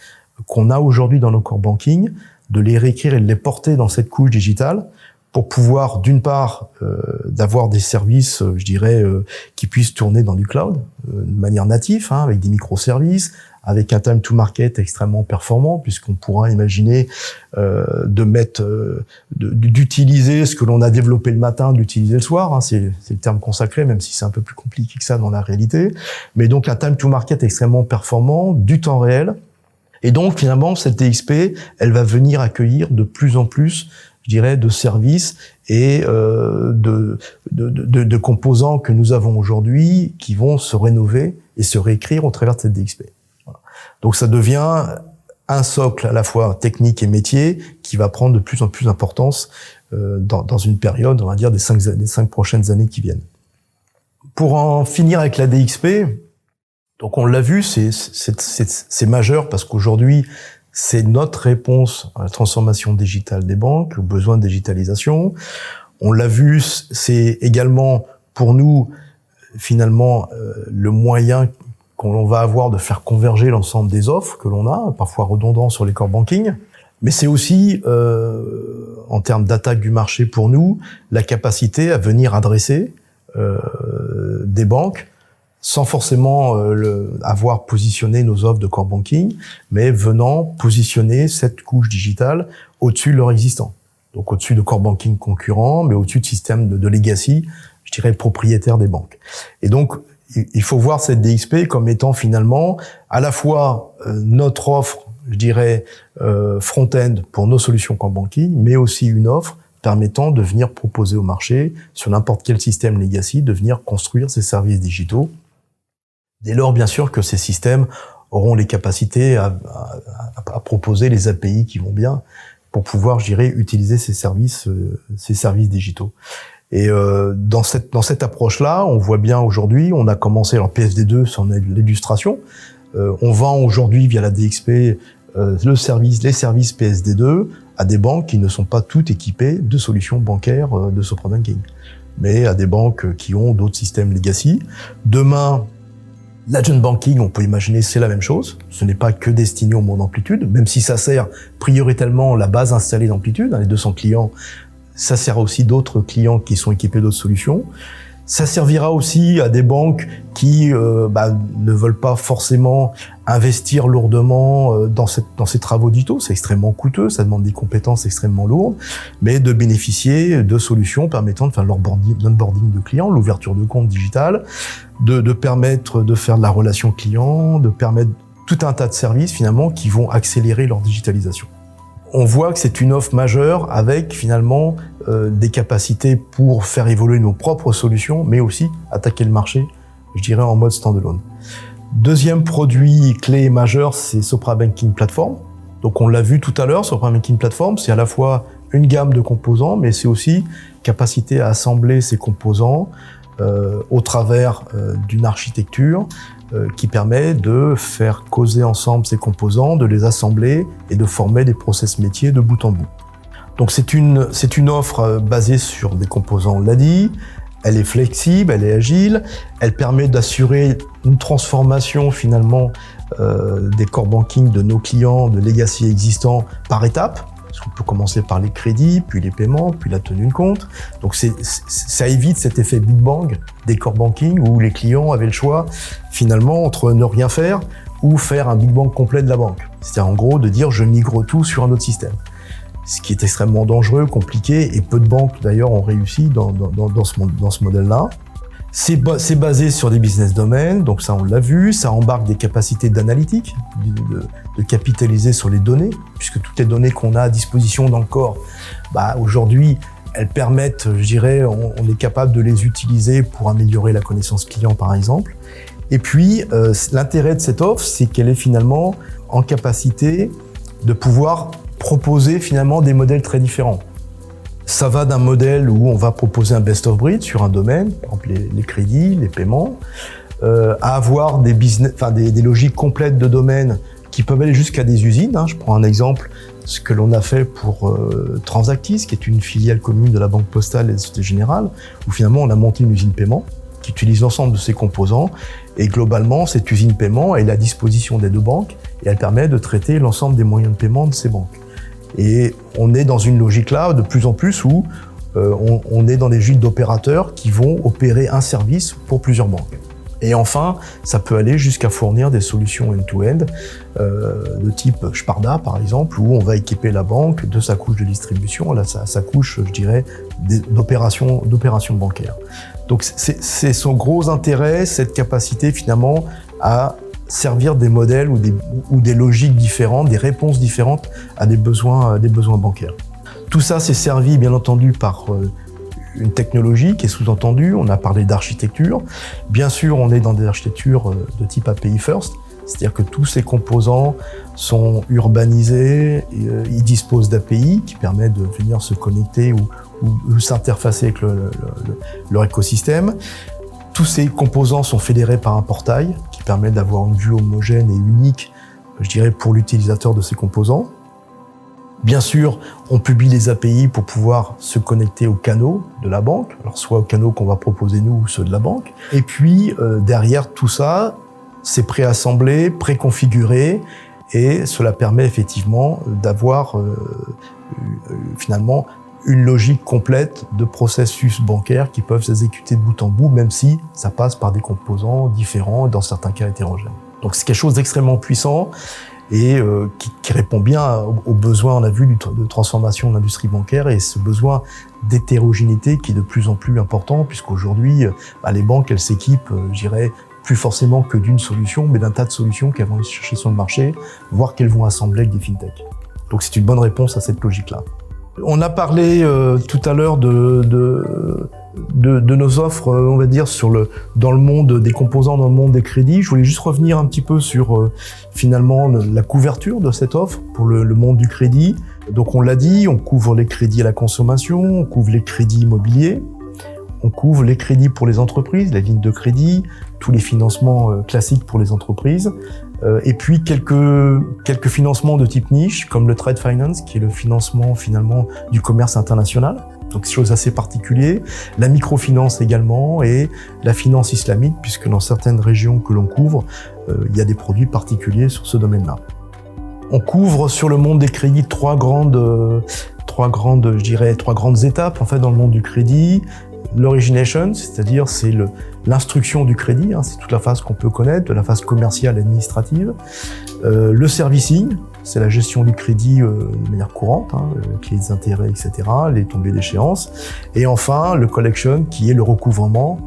qu'on a aujourd'hui dans nos core banking, de les réécrire et de les porter dans cette couche digitale pour pouvoir, d'une part, d'avoir des services, je dirais, qui puissent tourner dans du cloud de manière native, avec des microservices, avec un time to market extrêmement performant, puisqu'on pourra imaginer d'utiliser ce que l'on a développé le matin, de l'utiliser le soir. C'est le terme consacré, même si c'est un peu plus compliqué que ça dans la réalité. Mais donc un time to market extrêmement performant, du temps réel. Et donc finalement, cette DXP, elle va venir accueillir de plus en plus, je dirais, de services et de composants que nous avons aujourd'hui qui vont se rénover et se réécrire au travers de cette DXP. Donc ça devient un socle à la fois technique et métier qui va prendre de plus en plus d'importance dans une période, on va dire, des 5 prochaines années qui viennent. Pour en finir avec la DXP, donc on l'a vu, c'est majeur parce qu'aujourd'hui, c'est notre réponse à la transformation digitale des banques, aux besoins de digitalisation. On l'a vu, c'est également pour nous finalement le moyen qu'on va avoir de faire converger l'ensemble des offres que l'on a, parfois redondants sur les core banking. Mais c'est aussi, en termes d'attaque du marché pour nous, la capacité à venir adresser des banques sans forcément avoir positionné nos offres de core banking, mais venant positionner cette couche digitale au-dessus de leur existant. Donc au-dessus de core banking concurrents, mais au-dessus de systèmes de legacy, je dirais propriétaires des banques. Et donc, il faut voir cette DXP comme étant finalement à la fois notre offre, je dirais, front-end pour nos solutions core banking, mais aussi une offre permettant de venir proposer au marché, sur n'importe quel système legacy, de venir construire ces services digitaux. Dès lors, bien sûr, que ces systèmes auront les capacités à proposer les API qui vont bien pour pouvoir, je dirais, utiliser ces services digitaux. Et dans cette approche-là, on voit bien aujourd'hui, on a commencé, alors PSD2, c'en est l'illustration. On vend aujourd'hui via la DXP les services PSD2 à des banques qui ne sont pas toutes équipées de solutions bancaires de Sopra Banking, mais à des banques qui ont d'autres systèmes legacy. Demain, l'agent banking, on peut imaginer, c'est la même chose. Ce n'est pas que destiné au monde Amplitude, même si ça sert prioritairement la base installée d'Amplitude, les 200 clients. Ça sert aussi d'autres clients qui sont équipés d'autres solutions. Ça servira aussi à des banques qui ne veulent pas forcément investir lourdement dans ces travaux digitaux. C'est extrêmement coûteux, ça demande des compétences extrêmement lourdes, mais de bénéficier de solutions permettant de faire l'onboarding de clients, l'ouverture de compte digital, de permettre de faire de la relation client, de permettre tout un tas de services finalement qui vont accélérer leur digitalisation. On voit que c'est une offre majeure avec finalement des capacités pour faire évoluer nos propres solutions, mais aussi attaquer le marché, je dirais, en mode standalone. Deuxième produit clé majeur, c'est Sopra Banking Platform. Donc on l'a vu tout à l'heure, Sopra Banking Platform, c'est à la fois une gamme de composants, mais c'est aussi capacité à assembler ces composants au travers d'une architecture qui permet de faire causer ensemble ces composants, de les assembler et de former des process métiers de bout en bout. Donc c'est une offre basée sur des composants, on l'a dit, elle est flexible, elle est agile, elle permet d'assurer une transformation finalement des core banking de nos clients, de legacy existants par étapes. Parce qu'on peut commencer par les crédits, puis les paiements, puis la tenue de compte. Donc ça évite cet effet Big Bang des core banking où les clients avaient le choix finalement entre ne rien faire ou faire un Big Bang complet de la banque. C'est-à-dire en gros de dire je migre tout sur un autre système. Ce qui est extrêmement dangereux, compliqué, et peu de banques d'ailleurs ont réussi dans ce modèle-là. C'est basé sur des business domains, donc ça on l'a vu, ça embarque des capacités d'analytique, de capitaliser sur les données, puisque toutes les données qu'on a à disposition dans le corps, aujourd'hui, elles permettent, je dirais, on est capable de les utiliser pour améliorer la connaissance client par exemple. Et puis, l'intérêt de cette offre, c'est qu'elle est finalement en capacité de pouvoir proposer finalement des modèles très différents. Ça va d'un modèle où on va proposer un best of breed sur un domaine, par exemple les crédits, les paiements, à avoir des logiques complètes de domaine qui peuvent aller jusqu'à des usines. Je prends un exemple, ce que l'on a fait pour Transactis, qui est une filiale commune de la Banque Postale et de la Société Générale, où finalement on a monté une usine paiement qui utilise l'ensemble de ses composants. Et globalement, cette usine paiement est à la disposition des deux banques et elle permet de traiter l'ensemble des moyens de paiement de ces banques. Et on est dans une logique là de plus en plus où on est dans des logiques d'opérateurs qui vont opérer un service pour plusieurs banques. Et enfin, ça peut aller jusqu'à fournir des solutions end-to-end de type Sparda par exemple, où on va équiper la banque de sa couche de distribution, sa couche, je dirais, d'opération bancaire. Donc c'est son gros intérêt, cette capacité finalement à servir des modèles ou des logiques différentes, des réponses différentes à des besoins bancaires. Tout ça, c'est servi bien entendu par une technologie qui est sous-entendue. On a parlé d'architecture. Bien sûr, on est dans des architectures de type API First, c'est-à-dire que tous ces composants sont urbanisés, ils disposent d'API qui permettent de venir se connecter ou s'interfacer avec leur écosystème. Tous ces composants sont fédérés par un portail qui permet d'avoir une vue homogène et unique, je dirais, pour l'utilisateur de ces composants. Bien sûr, on publie les API pour pouvoir se connecter aux canaux de la banque, alors soit aux canaux qu'on va proposer nous ou ceux de la banque. Et puis derrière tout ça, c'est préassemblé, préconfiguré, et cela permet effectivement d'avoir finalement une logique complète de processus bancaires qui peuvent s'exécuter de bout en bout, même si ça passe par des composants différents et dans certains cas hétérogènes. Donc c'est quelque chose d'extrêmement puissant et qui répond bien aux besoins, on a vu, de transformation de l'industrie bancaire, et ce besoin d'hétérogénéité qui est de plus en plus important, puisqu'aujourd'hui, les banques, elles s'équipent, je dirais, plus forcément que d'une solution, mais d'un tas de solutions qu'elles vont aller chercher sur le marché, voire qu'elles vont assembler avec des fintechs. Donc c'est une bonne réponse à cette logique-là. On a parlé tout à l'heure de nos offres, on va dire, dans le monde des composants, dans le monde des crédits. Je voulais juste revenir un petit peu sur finalement la couverture de cette offre pour le monde du crédit. Donc on l'a dit, on couvre les crédits à la consommation, on couvre les crédits immobiliers, on couvre les crédits pour les entreprises, la ligne de crédit, tous les financements classiques pour les entreprises, et puis quelques financements de type niche, comme le trade finance, qui est le financement finalement du commerce international. Donc c'est chose assez particulière. La microfinance également, et la finance islamique, puisque dans certaines régions que l'on couvre, il y a des produits particuliers sur ce domaine-là. On couvre sur le monde des crédits trois grandes étapes en fait dans le monde du crédit. L'origination, c'est-à-dire c'est l'instruction du crédit, c'est toute la phase qu'on peut connaître, de la phase commerciale et administrative. Le servicing, c'est la gestion du crédit de manière courante, les intérêts, etc., les tombées d'échéance. Et enfin, le collection, qui est le recouvrement.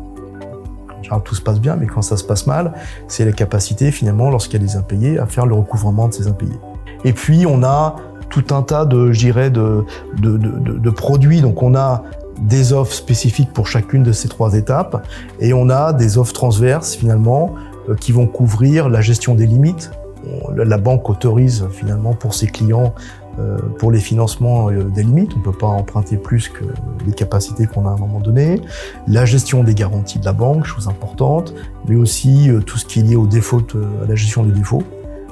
En général, tout se passe bien, mais quand ça se passe mal, c'est la capacité, finalement, lorsqu'il y a des impayés, à faire le recouvrement de ces impayés. Et puis, on a tout un tas de produits. Donc, on a des offres spécifiques pour chacune de ces trois étapes, et on a des offres transverses, finalement, qui vont couvrir la gestion des limites. La banque autorise finalement pour ses clients, pour les financements, des limites. On ne peut pas emprunter plus que les capacités qu'on a à un moment donné. La gestion des garanties de la banque, chose importante, mais aussi tout ce qui est lié au défaut, à la gestion des défauts.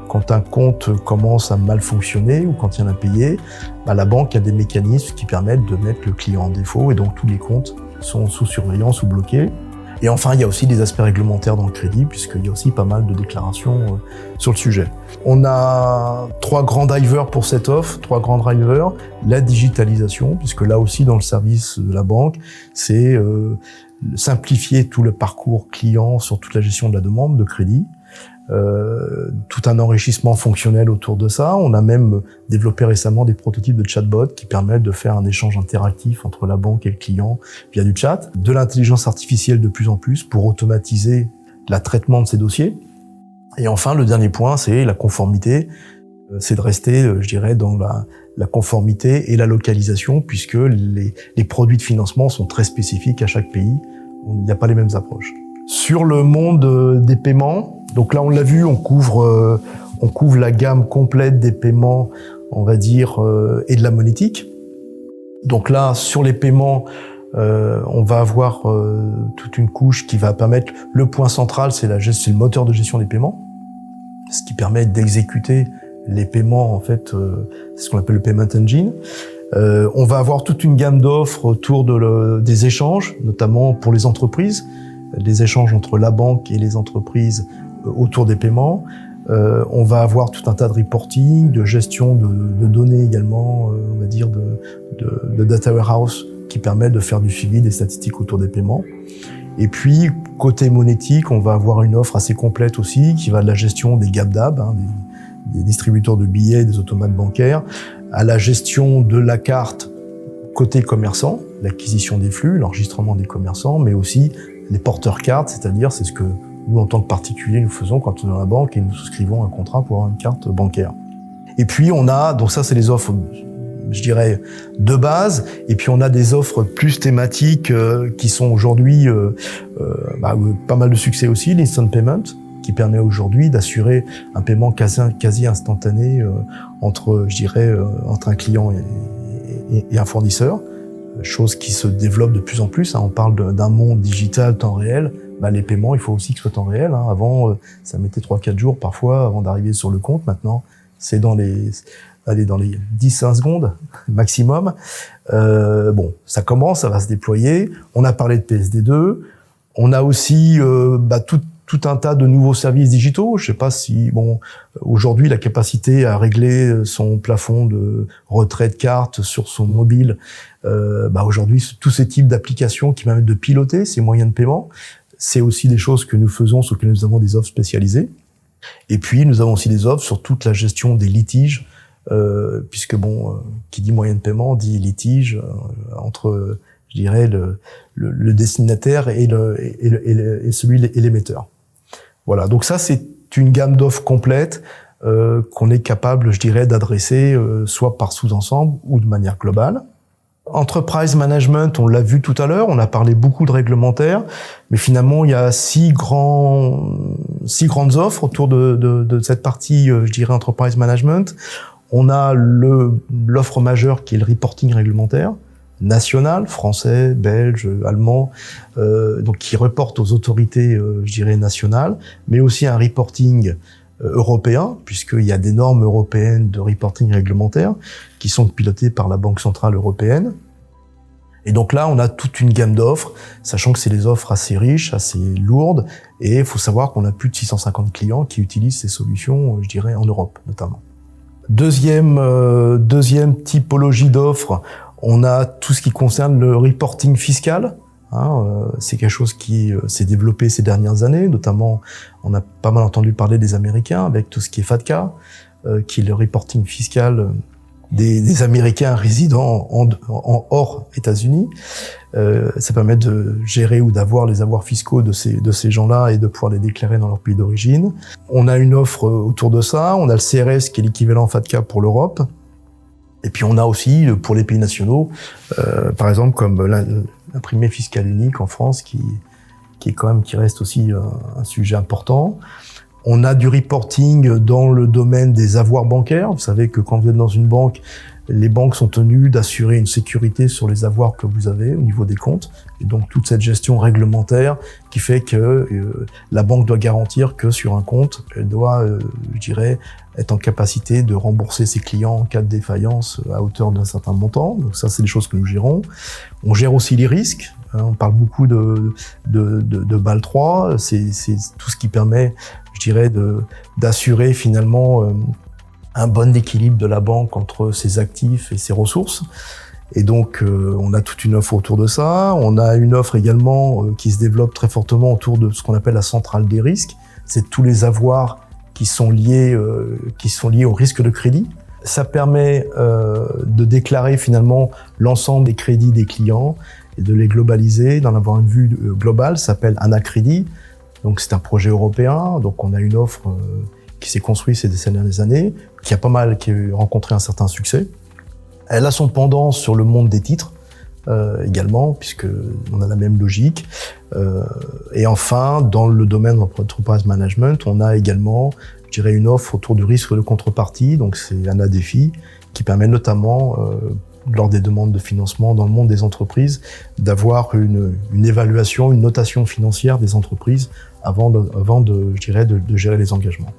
Quand un compte commence à mal fonctionner ou quand il y en a payé, la banque a des mécanismes qui permettent de mettre le client en défaut, et donc tous les comptes sont sous surveillance ou bloqués. Et enfin, il y a aussi des aspects réglementaires dans le crédit, puisqu'il y a aussi pas mal de déclarations sur le sujet. On a trois grands drivers pour cette offre, la digitalisation, puisque là aussi, dans le service de la banque, c'est simplifier tout le parcours client sur toute la gestion de la demande de crédit. Tout un enrichissement fonctionnel autour de ça. On a même développé récemment des prototypes de chatbot qui permettent de faire un échange interactif entre la banque et le client via du chat. De l'intelligence artificielle de plus en plus pour automatiser le traitement de ces dossiers. Et enfin, le dernier point, c'est la conformité. C'est de rester, je dirais, dans la conformité et la localisation, puisque les produits de financement sont très spécifiques à chaque pays. Il n'y a pas les mêmes approches. Sur le monde des paiements, donc là on l'a vu, on couvre la gamme complète des paiements, on va dire, et de la monétique. Donc là, sur les paiements, on va avoir toute une couche qui va permettre, le point central, c'est le moteur de gestion des paiements, ce qui permet d'exécuter les paiements, en fait, c'est ce qu'on appelle le payment engine. On va avoir toute une gamme d'offres autour des échanges, notamment pour les entreprises, des échanges entre la banque et les entreprises autour des paiements. On va avoir tout un tas de reporting, de gestion de données également, on va dire de data warehouse qui permet de faire du suivi des statistiques autour des paiements. Et puis, côté monétique, on va avoir une offre assez complète aussi qui va de la gestion des GAB-DAB, des distributeurs de billets, des automates bancaires, à la gestion de la carte côté commerçant, l'acquisition des flux, l'enregistrement des commerçants, mais aussi les porteurs cartes, c'est-à-dire c'est ce que nous, en tant que particuliers, nous faisons quand on est dans la banque et nous souscrivons un contrat pour avoir une carte bancaire. Et puis on a, donc ça c'est les offres, je dirais, de base, et puis on a des offres plus thématiques qui sont aujourd'hui pas mal de succès aussi, l'instant payment, qui permet aujourd'hui d'assurer un paiement quasi instantané entre un client et un fournisseur. Chose qui se développe de plus en plus. On parle d'un monde digital, temps réel. Les paiements, il faut aussi que ce soit temps réel. Avant, ça mettait 3-4 jours parfois avant d'arriver sur le compte. Maintenant, c'est dans aller dans les 10-15 secondes maximum. Bon, ça commence, ça va se déployer. On a parlé de PSD2. On a aussi tout un tas de nouveaux services digitaux. Je sais pas si, aujourd'hui, la capacité à régler son plafond de retrait de carte sur son mobile, aujourd'hui, tous ces types d'applications qui permettent de piloter ces moyens de paiement, c'est aussi des choses que nous faisons, sur lesquelles nous avons des offres spécialisées. Et puis, nous avons aussi des offres sur toute la gestion des litiges, puisque qui dit moyen de paiement dit litige entre, je dirais, le destinataire et l'émetteur. Voilà. Donc ça, c'est une gamme d'offres complète qu'on est capable, je dirais, d'adresser soit par sous-ensemble ou de manière globale. Enterprise management, on l'a vu tout à l'heure, on a parlé beaucoup de réglementaire, mais finalement, il y a six grandes offres autour de cette partie, je dirais, enterprise management. On a l'offre majeure qui est le reporting réglementaire, national, français, belge, allemand, donc qui reporte aux autorités, je dirais, nationales, mais aussi un reporting européen, puisqu'il y a des normes européennes de reporting réglementaire qui sont pilotées par la Banque Centrale Européenne. Et donc là, on a toute une gamme d'offres, sachant que c'est des offres assez riches, assez lourdes, et il faut savoir qu'on a plus de 650 clients qui utilisent ces solutions, je dirais, en Europe notamment. Deuxième typologie d'offres, on a tout ce qui concerne le reporting fiscal. C'est quelque chose qui s'est développé ces dernières années, notamment on a pas mal entendu parler des Américains avec tout ce qui est FATCA, qui est le reporting fiscal des Américains résidant en hors États-Unis. Ça permet de gérer ou d'avoir les avoirs fiscaux de ces gens-là et de pouvoir les déclarer dans leur pays d'origine. On a une offre autour de ça, on a le CRS qui est l'équivalent FATCA pour l'Europe. Et puis on a aussi, pour les pays nationaux, par exemple comme l'imprimé fiscal unique en France, qui reste aussi un sujet important. On a du reporting dans le domaine des avoirs bancaires. Vous savez que quand vous êtes dans une banque, les banques sont tenues d'assurer une sécurité sur les avoirs que vous avez au niveau des comptes. Et donc toute cette gestion réglementaire qui fait que la banque doit garantir que sur un compte, elle doit, je dirais, être en capacité de rembourser ses clients en cas de défaillance à hauteur d'un certain montant. Donc ça, c'est des choses que nous gérons. On gère aussi les risques. On parle beaucoup de BAL 3. C'est tout ce qui permet, je dirais, d'assurer finalement un bon équilibre de la banque entre ses actifs et ses ressources. Et donc, on a toute une offre autour de ça. On a une offre également qui se développe très fortement autour de ce qu'on appelle la centrale des risques. C'est tous les avoirs qui sont liés au risque de crédit. Ça permet de déclarer finalement l'ensemble des crédits des clients et de les globaliser, d'en avoir une vue globale. Ça s'appelle Anacrédit. Donc c'est un projet européen. Donc on a une offre qui s'est construite ces dernières années, qui a rencontré un certain succès. Elle a son pendant sur le monde des titres également, puisque on a la même logique. Et enfin, dans le domaine de l'enterprise management, on a également, je dirais, une offre autour du risque de contrepartie. Donc c'est AnaDefi, qui permet notamment, lors des demandes de financement dans le monde des entreprises, d'avoir une évaluation, une notation financière des entreprises avant de gérer les engagements.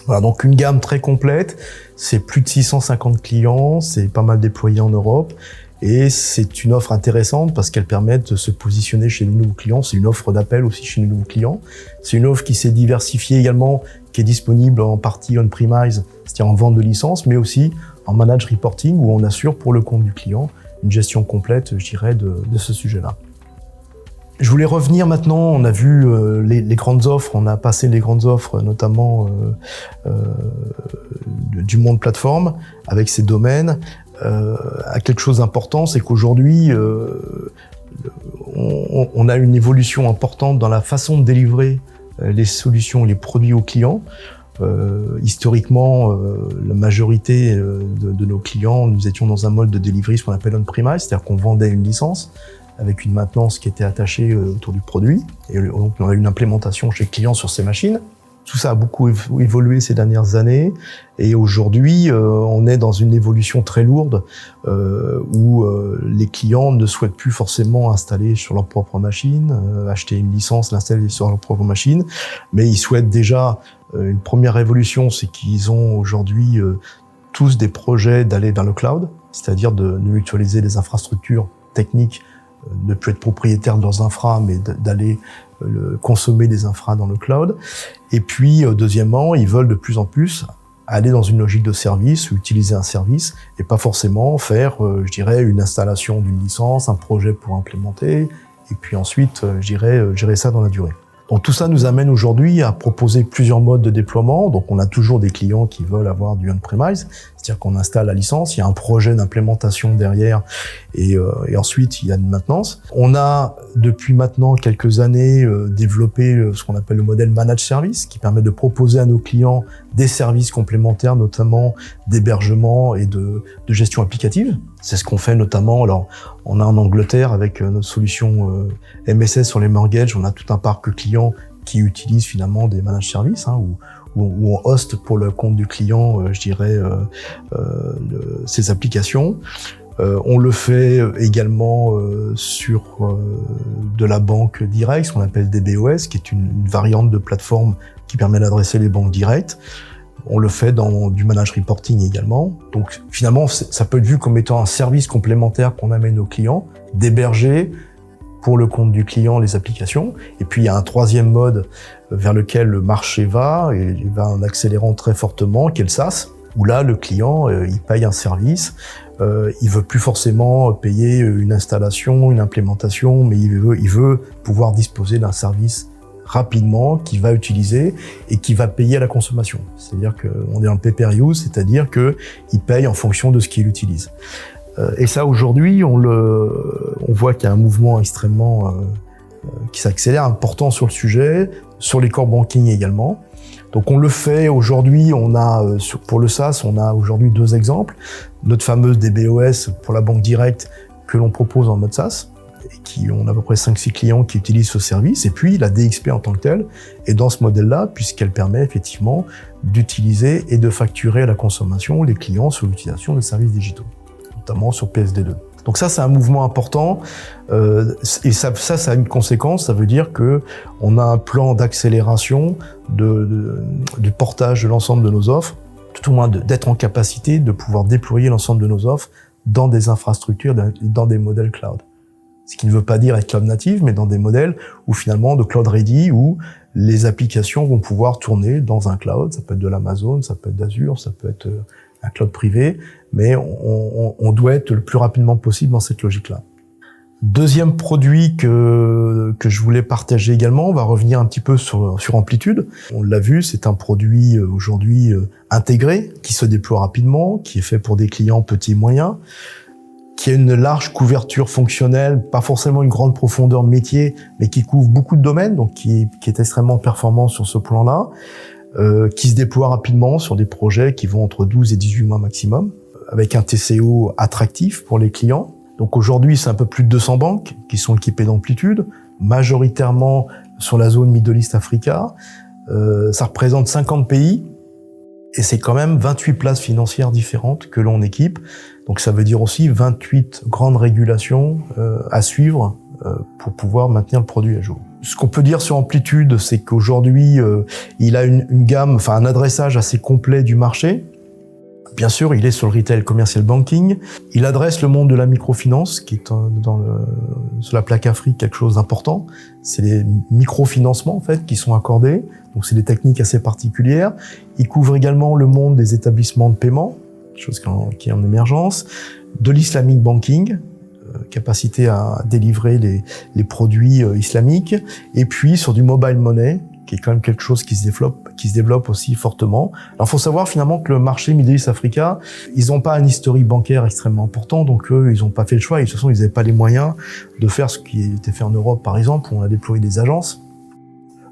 Voilà, donc une gamme très complète, c'est plus de 650 clients, c'est pas mal déployé en Europe, et c'est une offre intéressante parce qu'elle permet de se positionner chez les nouveaux clients. C'est une offre d'appel aussi chez les nouveaux clients. C'est une offre qui s'est diversifiée également, qui est disponible en partie on-premise, c'est-à-dire en vente de licence, mais aussi en managed reporting, où on assure pour le compte du client une gestion complète, je dirais, de ce sujet-là. Je voulais revenir maintenant, on a vu les grandes offres, on a passé les grandes offres, notamment du monde plateforme, avec ces domaines, à quelque chose d'important, c'est qu'aujourd'hui, on a une évolution importante dans la façon de délivrer les solutions, les produits aux clients. Historiquement, la majorité de nos clients, nous étions dans un mode de delivery, ce qu'on appelle on-premise, c'est-à-dire qu'on vendait une licence avec une maintenance qui était attachée autour du produit. Et donc, on a eu une implémentation chez le client sur ces machines. Tout ça a beaucoup évolué ces dernières années. Et aujourd'hui, on est dans une évolution très lourde où les clients ne souhaitent plus forcément installer sur leur propre machine, acheter une licence, l'installer sur leur propre machine, mais ils souhaitent déjà une première révolution, c'est qu'ils ont aujourd'hui tous des projets d'aller vers le cloud, c'est-à-dire de mutualiser les infrastructures techniques, ne plus être propriétaire de leurs infras, mais d'aller consommer des infras dans le cloud. Et puis, deuxièmement, ils veulent de plus en plus aller dans une logique de service, utiliser un service, et pas forcément faire, je dirais, une installation d'une licence, un projet pour implémenter, et puis ensuite, je dirais, gérer ça dans la durée. Donc tout ça nous amène aujourd'hui à proposer plusieurs modes de déploiement. Donc on a toujours des clients qui veulent avoir du on-premise, c'est-à-dire qu'on installe la licence, il y a un projet d'implémentation derrière et ensuite il y a une maintenance. On a depuis maintenant quelques années développé ce qu'on appelle le modèle managed service qui permet de proposer à nos clients des services complémentaires, notamment d'hébergement et de gestion applicative. C'est ce qu'on fait notamment, alors on a en Angleterre avec notre solution MSS sur les mortgages, on a tout un parc client qui utilise finalement des managed services, où on host pour le compte du client, je dirais, ces applications. On le fait également sur de la banque directe, ce qu'on appelle DBOS, qui est une variante de plateforme qui permet d'adresser les banques directes. On le fait dans du managed reporting également. Donc finalement, ça peut être vu comme étant un service complémentaire qu'on amène aux clients, d'héberger pour le compte du client les applications. Et puis il y a un troisième mode vers lequel le marché va, et il va en accélérant très fortement, qui est le SaaS, où là le client il paye un service, il veut plus forcément payer une installation, une implémentation, mais il veut pouvoir disposer d'un service rapidement qu'il va utiliser et qui va payer à la consommation. C'est-à-dire qu'on est en pay-per-use, c'est-à-dire qu'il paye en fonction de ce qu'il utilise. Et ça, aujourd'hui, on voit qu'il y a un mouvement extrêmement qui s'accélère, important sur le sujet, sur les core banking également. Donc on le fait aujourd'hui, pour le SaaS, on a aujourd'hui 2 exemples. Notre fameuse DBOS pour la banque directe que l'on propose en mode SaaS, et on a à peu près 5-6 clients qui utilisent ce service, et puis la DXP en tant que telle est dans ce modèle-là, puisqu'elle permet effectivement d'utiliser et de facturer à la consommation les clients sur l'utilisation des services digitaux, notamment sur PSD2. Donc ça, c'est un mouvement important, et ça a une conséquence, ça veut dire que on a un plan d'accélération du portage de l'ensemble de nos offres, tout au moins d'être en capacité de pouvoir déployer l'ensemble de nos offres dans des infrastructures, dans des modèles cloud. Ce qui ne veut pas dire être cloud native, mais dans des modèles où finalement de cloud ready, où les applications vont pouvoir tourner dans un cloud. Ça peut être de l'Amazon, ça peut être d'Azure, ça peut être un cloud privé, mais on doit être le plus rapidement possible dans cette logique-là. Deuxième produit que je voulais partager également, on va revenir un petit peu sur Amplitude. On l'a vu, c'est un produit aujourd'hui intégré, qui se déploie rapidement, qui est fait pour des clients petits et moyens, qui a une large couverture fonctionnelle, pas forcément une grande profondeur métier, mais qui couvre beaucoup de domaines, donc qui est extrêmement performant sur ce plan-là, qui se déploie rapidement sur des projets qui vont entre 12 et 18 mois maximum, avec un TCO attractif pour les clients. Donc aujourd'hui, c'est un peu plus de 200 banques qui sont équipées d'Amplitude, majoritairement sur la zone Middle East Africa. Ça représente 50 pays, et c'est quand même 28 places financières différentes que l'on équipe. Donc ça veut dire aussi 28 grandes régulations à suivre pour pouvoir maintenir le produit à jour. Ce qu'on peut dire sur Amplitude, c'est qu'aujourd'hui, il a une gamme, un adressage assez complet du marché. Bien sûr, il est sur le retail commercial banking. Il adresse le monde de la microfinance, qui est sur la plaque Afrique quelque chose d'important. C'est les microfinancements en fait qui sont accordés. Donc c'est des techniques assez particulières. Il couvre également le monde des établissements de paiement, chose qui est en émergence, de l'islamic banking, capacité à délivrer les produits islamiques, et puis sur du mobile money, qui est quand même quelque chose qui se développe aussi fortement. Alors, faut savoir finalement que le marché Middle East Africa, ils n'ont pas un historique bancaire extrêmement important, donc eux, ils n'ont pas fait le choix. Et de toute façon, ils n'avaient pas les moyens de faire ce qui était fait en Europe, par exemple, où on a déployé des agences.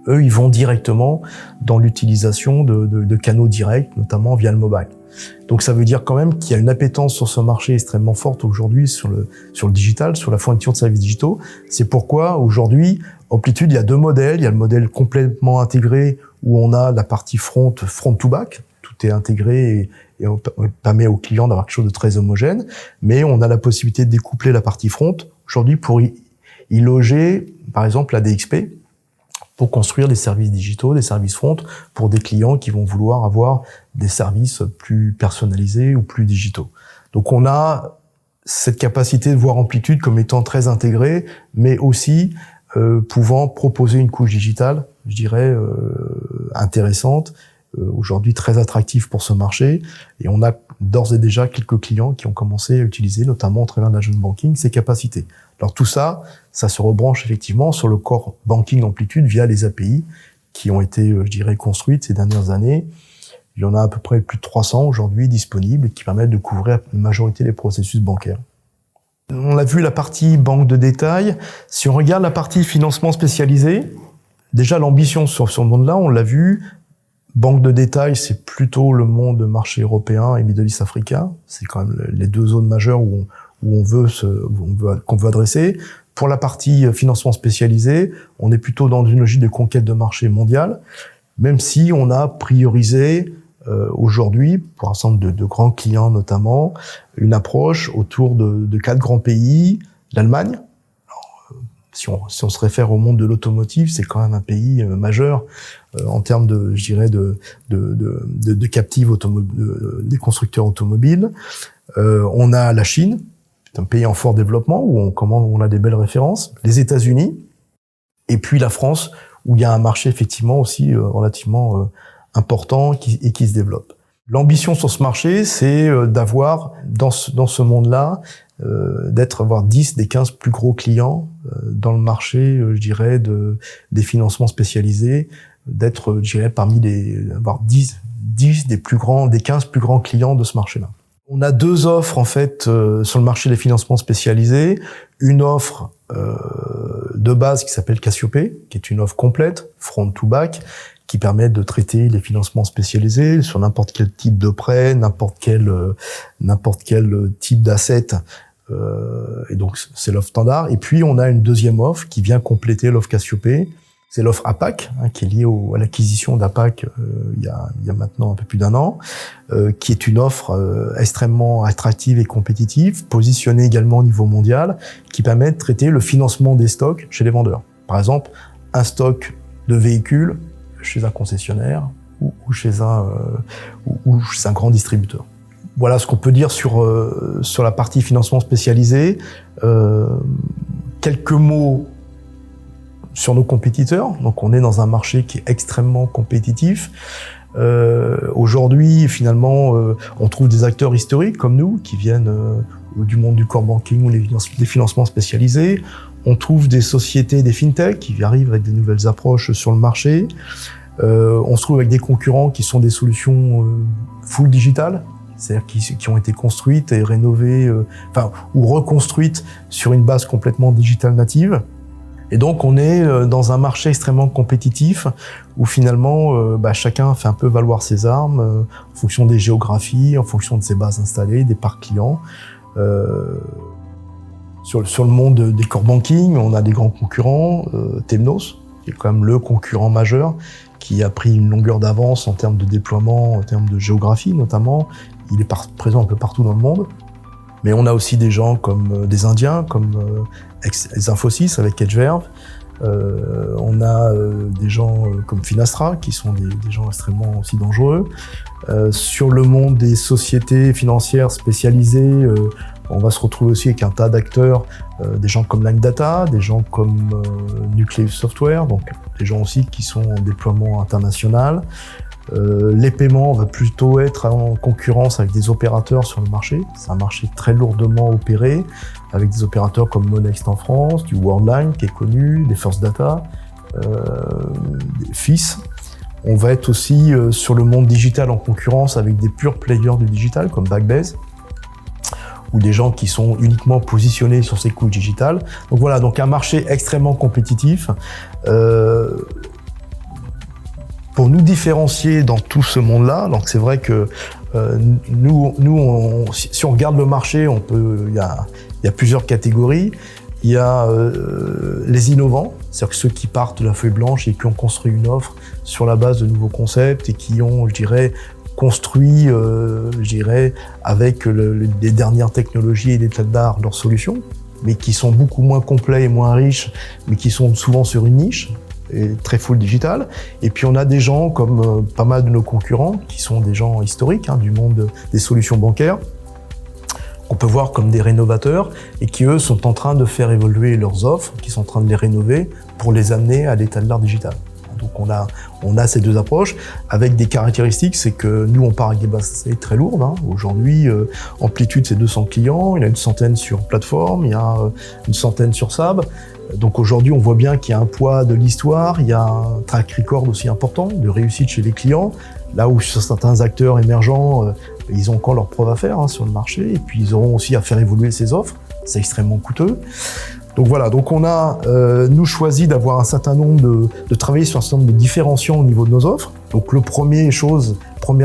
Eux, ils vont directement dans l'utilisation de canaux directs, notamment via le mobile. Donc ça veut dire quand même qu'il y a une appétence sur ce marché extrêmement forte aujourd'hui sur le digital, sur la fourniture de services digitaux. C'est pourquoi aujourd'hui, Amplitude, il y a 2 modèles. Il y a le modèle complètement intégré où on a la partie front to back. Tout est intégré et on permet aux clients d'avoir quelque chose de très homogène. Mais on a la possibilité de découpler la partie front aujourd'hui pour y loger, par exemple, la DXP, pour construire des services digitaux, des services front pour des clients qui vont vouloir avoir des services plus personnalisés ou plus digitaux. Donc on a cette capacité de voir Amplitude comme étant très intégrée, mais aussi pouvant proposer une couche digitale, je dirais, intéressante, aujourd'hui très attractive pour ce marché. Et on a d'ores et déjà quelques clients qui ont commencé à utiliser, notamment au travers de l'agent banking, ces capacités. Alors tout ça, ça se rebranche effectivement sur le core banking Amplitude via les API qui ont été, je dirais, construites ces dernières années. Il y en a à peu près plus de 300 aujourd'hui disponibles et qui permettent de couvrir la majorité des processus bancaires. On a vu la partie banque de détail. Si on regarde la partie financement spécialisé, déjà l'ambition sur ce monde-là, on l'a vu, banque de détail, c'est plutôt le monde marché européen et Middle East africain. C'est quand même les deux zones majeures qu'on veut adresser. Pour la partie financement spécialisé, on est plutôt dans une logique de conquête de marché mondial, même si on a priorisé aujourd'hui, pour un certain nombre de grands clients notamment, une approche autour de 4 grands pays, l'Allemagne. Si on se réfère au monde de l'automotive, c'est quand même un pays majeur en termes de, je dirais, de captive des constructeurs automobiles. On a la Chine, c'est un pays en fort développement où on a des belles références. Les États-Unis et puis la France où il y a un marché effectivement aussi relativement important et qui se développe. L'ambition sur ce marché, c'est d'avoir dans ce monde-là avoir 10 des 15 plus gros clients dans le marché, je dirais, des financements spécialisés, d'être, je dirais, avoir 10 des 15 plus grands clients de ce marché-là. On a 2 offres, en fait, sur le marché des financements spécialisés. Une offre de base qui s'appelle Cassiopée, qui est une offre complète, front to back, qui permet de traiter les financements spécialisés sur n'importe quel type de prêt, n'importe quel type d'asset. Et donc, c'est l'offre standard. Et puis, on a une deuxième offre qui vient compléter l'offre Cassiopée. C'est l'offre APAC, qui est liée à l'acquisition d'APAC il y a maintenant un peu plus d'1 an, qui est une offre extrêmement attractive et compétitive, positionnée également au niveau mondial, qui permet de traiter le financement des stocks chez les vendeurs. Par exemple, un stock de véhicules chez un concessionnaire ou chez un grand distributeur. Voilà ce qu'on peut dire sur la partie financement spécialisé. Quelques mots sur nos compétiteurs. Donc on est dans un marché qui est extrêmement compétitif. Aujourd'hui, finalement, on trouve des acteurs historiques comme nous qui viennent du monde du core banking ou des financements spécialisés. On trouve des sociétés, des fintech qui arrivent avec des nouvelles approches sur le marché. On se trouve avec des concurrents qui sont des solutions full digital, c'est-à-dire qui ont été construites et rénovées, ou reconstruites sur une base complètement digital native. Et donc on est dans un marché extrêmement compétitif où finalement chacun fait un peu valoir ses armes en fonction des géographies, en fonction de ses bases installées, des parcs clients. Sur le monde des core banking, on a des grands concurrents, Temenos, qui est quand même le concurrent majeur, qui a pris une longueur d'avance en termes de déploiement, en termes de géographie notamment. Il est présent un peu partout dans le monde. Mais on a aussi des gens comme des Indiens, comme Infosys avec Edgeverve. On a des gens comme Finastra, qui sont des gens extrêmement aussi dangereux. Sur le monde des sociétés financières spécialisées, on va se retrouver aussi avec un tas d'acteurs, des gens comme Line Data, des gens comme Nucleus Software, donc des gens aussi qui sont en déploiement international. Les paiements, on va plutôt être en concurrence avec des opérateurs sur le marché. C'est un marché très lourdement opéré, avec des opérateurs comme Monext en France, du Worldline qui est connu, des First Data, des FIS. On va être aussi sur le monde digital en concurrence avec des purs players du digital comme Backbase, ou des gens qui sont uniquement positionnés sur ces couches digitales. Donc voilà, donc un marché extrêmement compétitif. Pour nous différencier dans tout ce monde-là, donc c'est vrai que si on regarde le marché, il y a plusieurs catégories. Il y a les innovants, c'est-à-dire ceux qui partent de la feuille blanche et qui ont construit une offre sur la base de nouveaux concepts et qui ont, je dirais, construit, avec les dernières technologies et l'état d'art leurs solutions, mais qui sont beaucoup moins complets et moins riches, mais qui sont souvent sur une niche. et très full digital. Et puis on a des gens comme pas mal de nos concurrents, qui sont des gens historiques du monde des solutions bancaires, qu'on peut voir comme des rénovateurs, et qui eux sont en train de faire évoluer leurs offres, qui sont en train de les rénover pour les amener à l'état de l'art digital. Donc on a ces deux approches avec des caractéristiques, c'est que nous on part avec des bases très lourdes. Aujourd'hui, Amplitude c'est 200 clients, il y en a une centaine sur plateforme, il y a une centaine sur SAB. Donc aujourd'hui on voit bien qu'il y a un poids de l'histoire, il y a un track record aussi important de réussite chez les clients, là où sur certains acteurs émergents, ils ont encore leurs preuves à faire sur le marché, et puis ils auront aussi à faire évoluer ces offres, c'est extrêmement coûteux. Donc voilà, donc on a nous choisi d'avoir un certain nombre de travailler sur un certain nombre de différenciants au niveau de nos offres. Donc le premier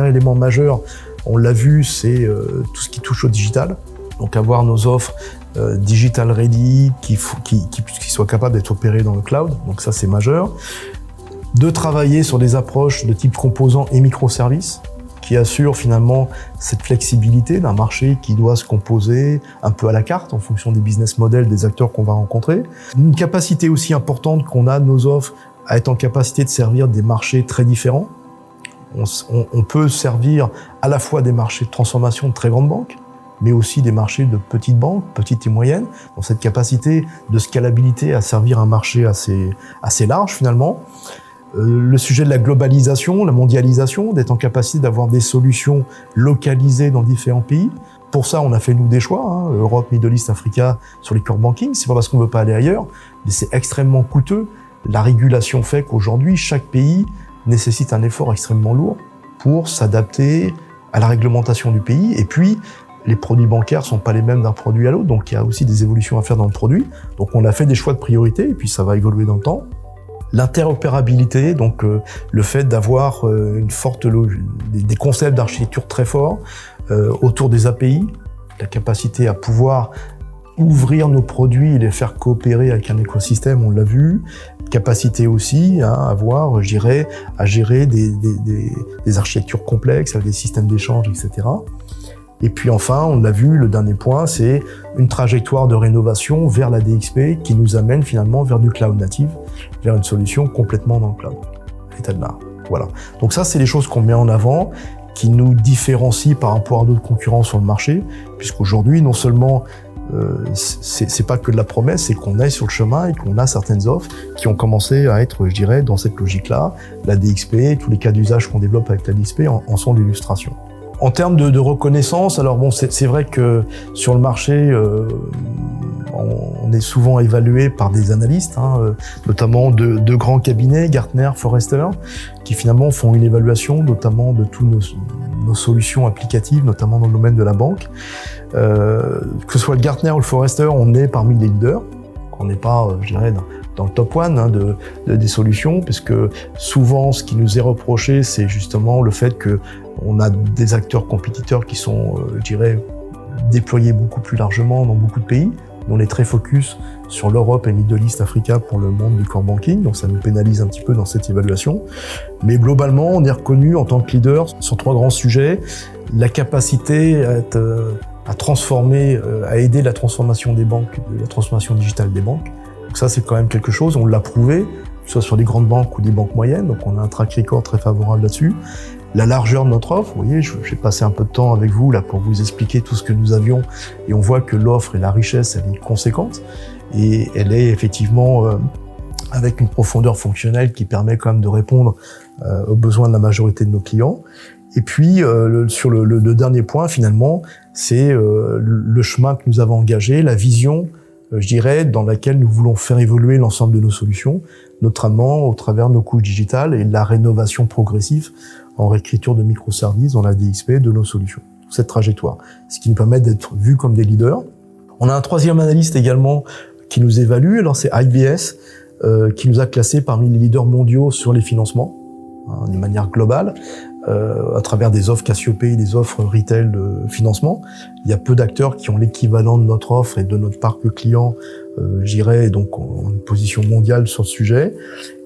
élément majeur, on l'a vu, c'est tout ce qui touche au digital. Donc avoir nos offres digital ready qui soient capables d'être opérées dans le cloud. Donc ça c'est majeur. De travailler sur des approches de type composants et microservices, qui assure finalement cette flexibilité d'un marché qui doit se composer un peu à la carte en fonction des business models des acteurs qu'on va rencontrer. Une capacité aussi importante qu'on a de nos offres à être en capacité de servir des marchés très différents. On peut servir à la fois des marchés de transformation de très grandes banques, mais aussi des marchés de petites banques, petites et moyennes. Donc cette capacité de scalabilité à servir un marché assez large finalement. Le sujet de la globalisation, la mondialisation, d'être en capacité d'avoir des solutions localisées dans différents pays. Pour ça, on a fait nous des choix, Europe, Middle East, Africa, sur les core banking. C'est pas parce qu'on veut pas aller ailleurs, mais c'est extrêmement coûteux. La régulation fait qu'aujourd'hui, chaque pays nécessite un effort extrêmement lourd pour s'adapter à la réglementation du pays. Et puis, les produits bancaires sont pas les mêmes d'un produit à l'autre, donc il y a aussi des évolutions à faire dans le produit. Donc on a fait des choix de priorité, et puis ça va évoluer dans le temps. L'interopérabilité, donc le fait d'avoir des concepts d'architecture très forts autour des API, la capacité à pouvoir ouvrir nos produits et les faire coopérer avec un écosystème, on l'a vu, capacité aussi à gérer des architectures complexes avec des systèmes d'échange, etc. Et puis enfin, on l'a vu, le dernier point, c'est une trajectoire de rénovation vers la DXP qui nous amène finalement vers du cloud native, vers une solution complètement dans le cloud, état de l'art. Voilà. Donc ça, c'est les choses qu'on met en avant, qui nous différencient par rapport à d'autres concurrents sur le marché, puisqu'aujourd'hui, non seulement c'est pas que de la promesse, c'est qu'on est sur le chemin et qu'on a certaines offres qui ont commencé à être, je dirais, dans cette logique-là. La DXP, tous les cas d'usage qu'on développe avec la DXP en sont l'illustration. En termes de reconnaissance, alors bon, c'est vrai que sur le marché, on est souvent évalué par des analystes, notamment de grands cabinets, Gartner, Forrester, qui finalement font une évaluation, notamment de toutes nos solutions applicatives, notamment dans le domaine de la banque. Que ce soit le Gartner ou le Forrester, on est parmi les leaders. On n'est pas, je dirais, dans le top one des solutions, puisque souvent, ce qui nous est reproché, c'est justement le fait que on a des acteurs compétiteurs qui sont, je dirais, déployés beaucoup plus largement dans beaucoup de pays. On est très focus sur l'Europe et Middle East, Africa pour le monde du core banking, donc ça nous pénalise un petit peu dans cette évaluation. Mais globalement, on est reconnu en tant que leader sur 3 grands sujets. La capacité à transformer, à aider la transformation des banques, la transformation digitale des banques. Donc ça, c'est quand même quelque chose, on l'a prouvé, que ce soit sur des grandes banques ou des banques moyennes, donc on a un track record très favorable là-dessus. La largeur de notre offre, vous voyez, j'ai passé un peu de temps avec vous là pour vous expliquer tout ce que nous avions, et on voit que l'offre et la richesse, elle est conséquente, et elle est effectivement avec une profondeur fonctionnelle qui permet quand même de répondre aux besoins de la majorité de nos clients. Et puis, sur le dernier point, finalement, c'est le chemin que nous avons engagé, la vision, je dirais, dans laquelle nous voulons faire évoluer l'ensemble de nos solutions, notamment au travers de nos couches digitales et de la rénovation progressive en réécriture de microservices dans la DXP de nos solutions. Cette trajectoire, ce qui nous permet d'être vus comme des leaders. On a un 3e analyste également qui nous évalue, alors c'est IBS, qui nous a classés parmi les leaders mondiaux sur les financements, de manière globale, à travers des offres Cassiopae, des offres retail de financement. Il y a peu d'acteurs qui ont l'équivalent de notre offre et de notre parc client j'irais donc en une position mondiale sur le sujet.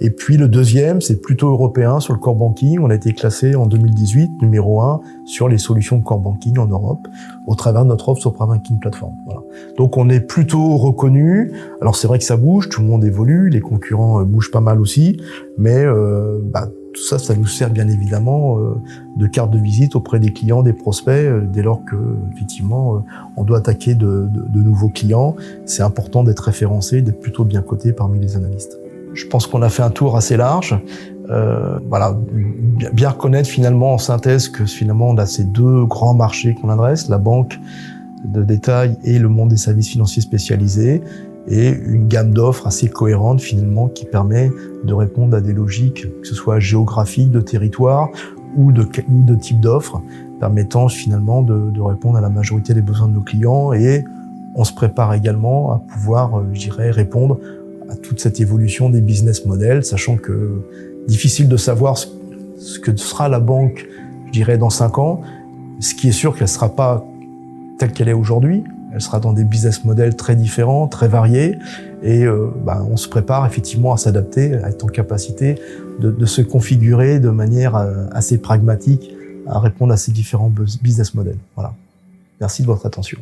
Et puis le deuxième, c'est plutôt européen sur le core banking. On a été classé en 2018 numéro 1 sur les solutions de core banking en Europe au travers de notre offre Sopra Banking Platform. Voilà. Donc on est plutôt reconnu. Alors c'est vrai que ça bouge, tout le monde évolue, les concurrents bougent pas mal aussi, mais tout ça, ça nous sert bien évidemment de carte de visite auprès des clients, des prospects, dès lors que effectivement on doit attaquer de nouveaux clients. C'est important d'être référencé, d'être plutôt bien coté parmi les analystes. Je pense qu'on a fait un tour assez large. Voilà, bien reconnaître finalement en synthèse que finalement on a ces deux grands marchés qu'on adresse, la banque de détail et le monde des services financiers spécialisés, et une gamme d'offres assez cohérente finalement qui permet de répondre à des logiques, que ce soit géographiques, de territoire ou de type d'offres, permettant finalement de répondre à la majorité des besoins de nos clients. Et on se prépare également à pouvoir, je dirais, répondre à toute cette évolution des business models, sachant que difficile de savoir ce que sera la banque, je dirais, dans 5 ans. Ce qui est sûr qu'elle ne sera pas telle qu'elle est aujourd'hui. Elle sera dans des business models très différents, très variés, et on se prépare effectivement à s'adapter, à être en capacité de se configurer de manière assez pragmatique à répondre à ces différents business models. Voilà. Merci de votre attention.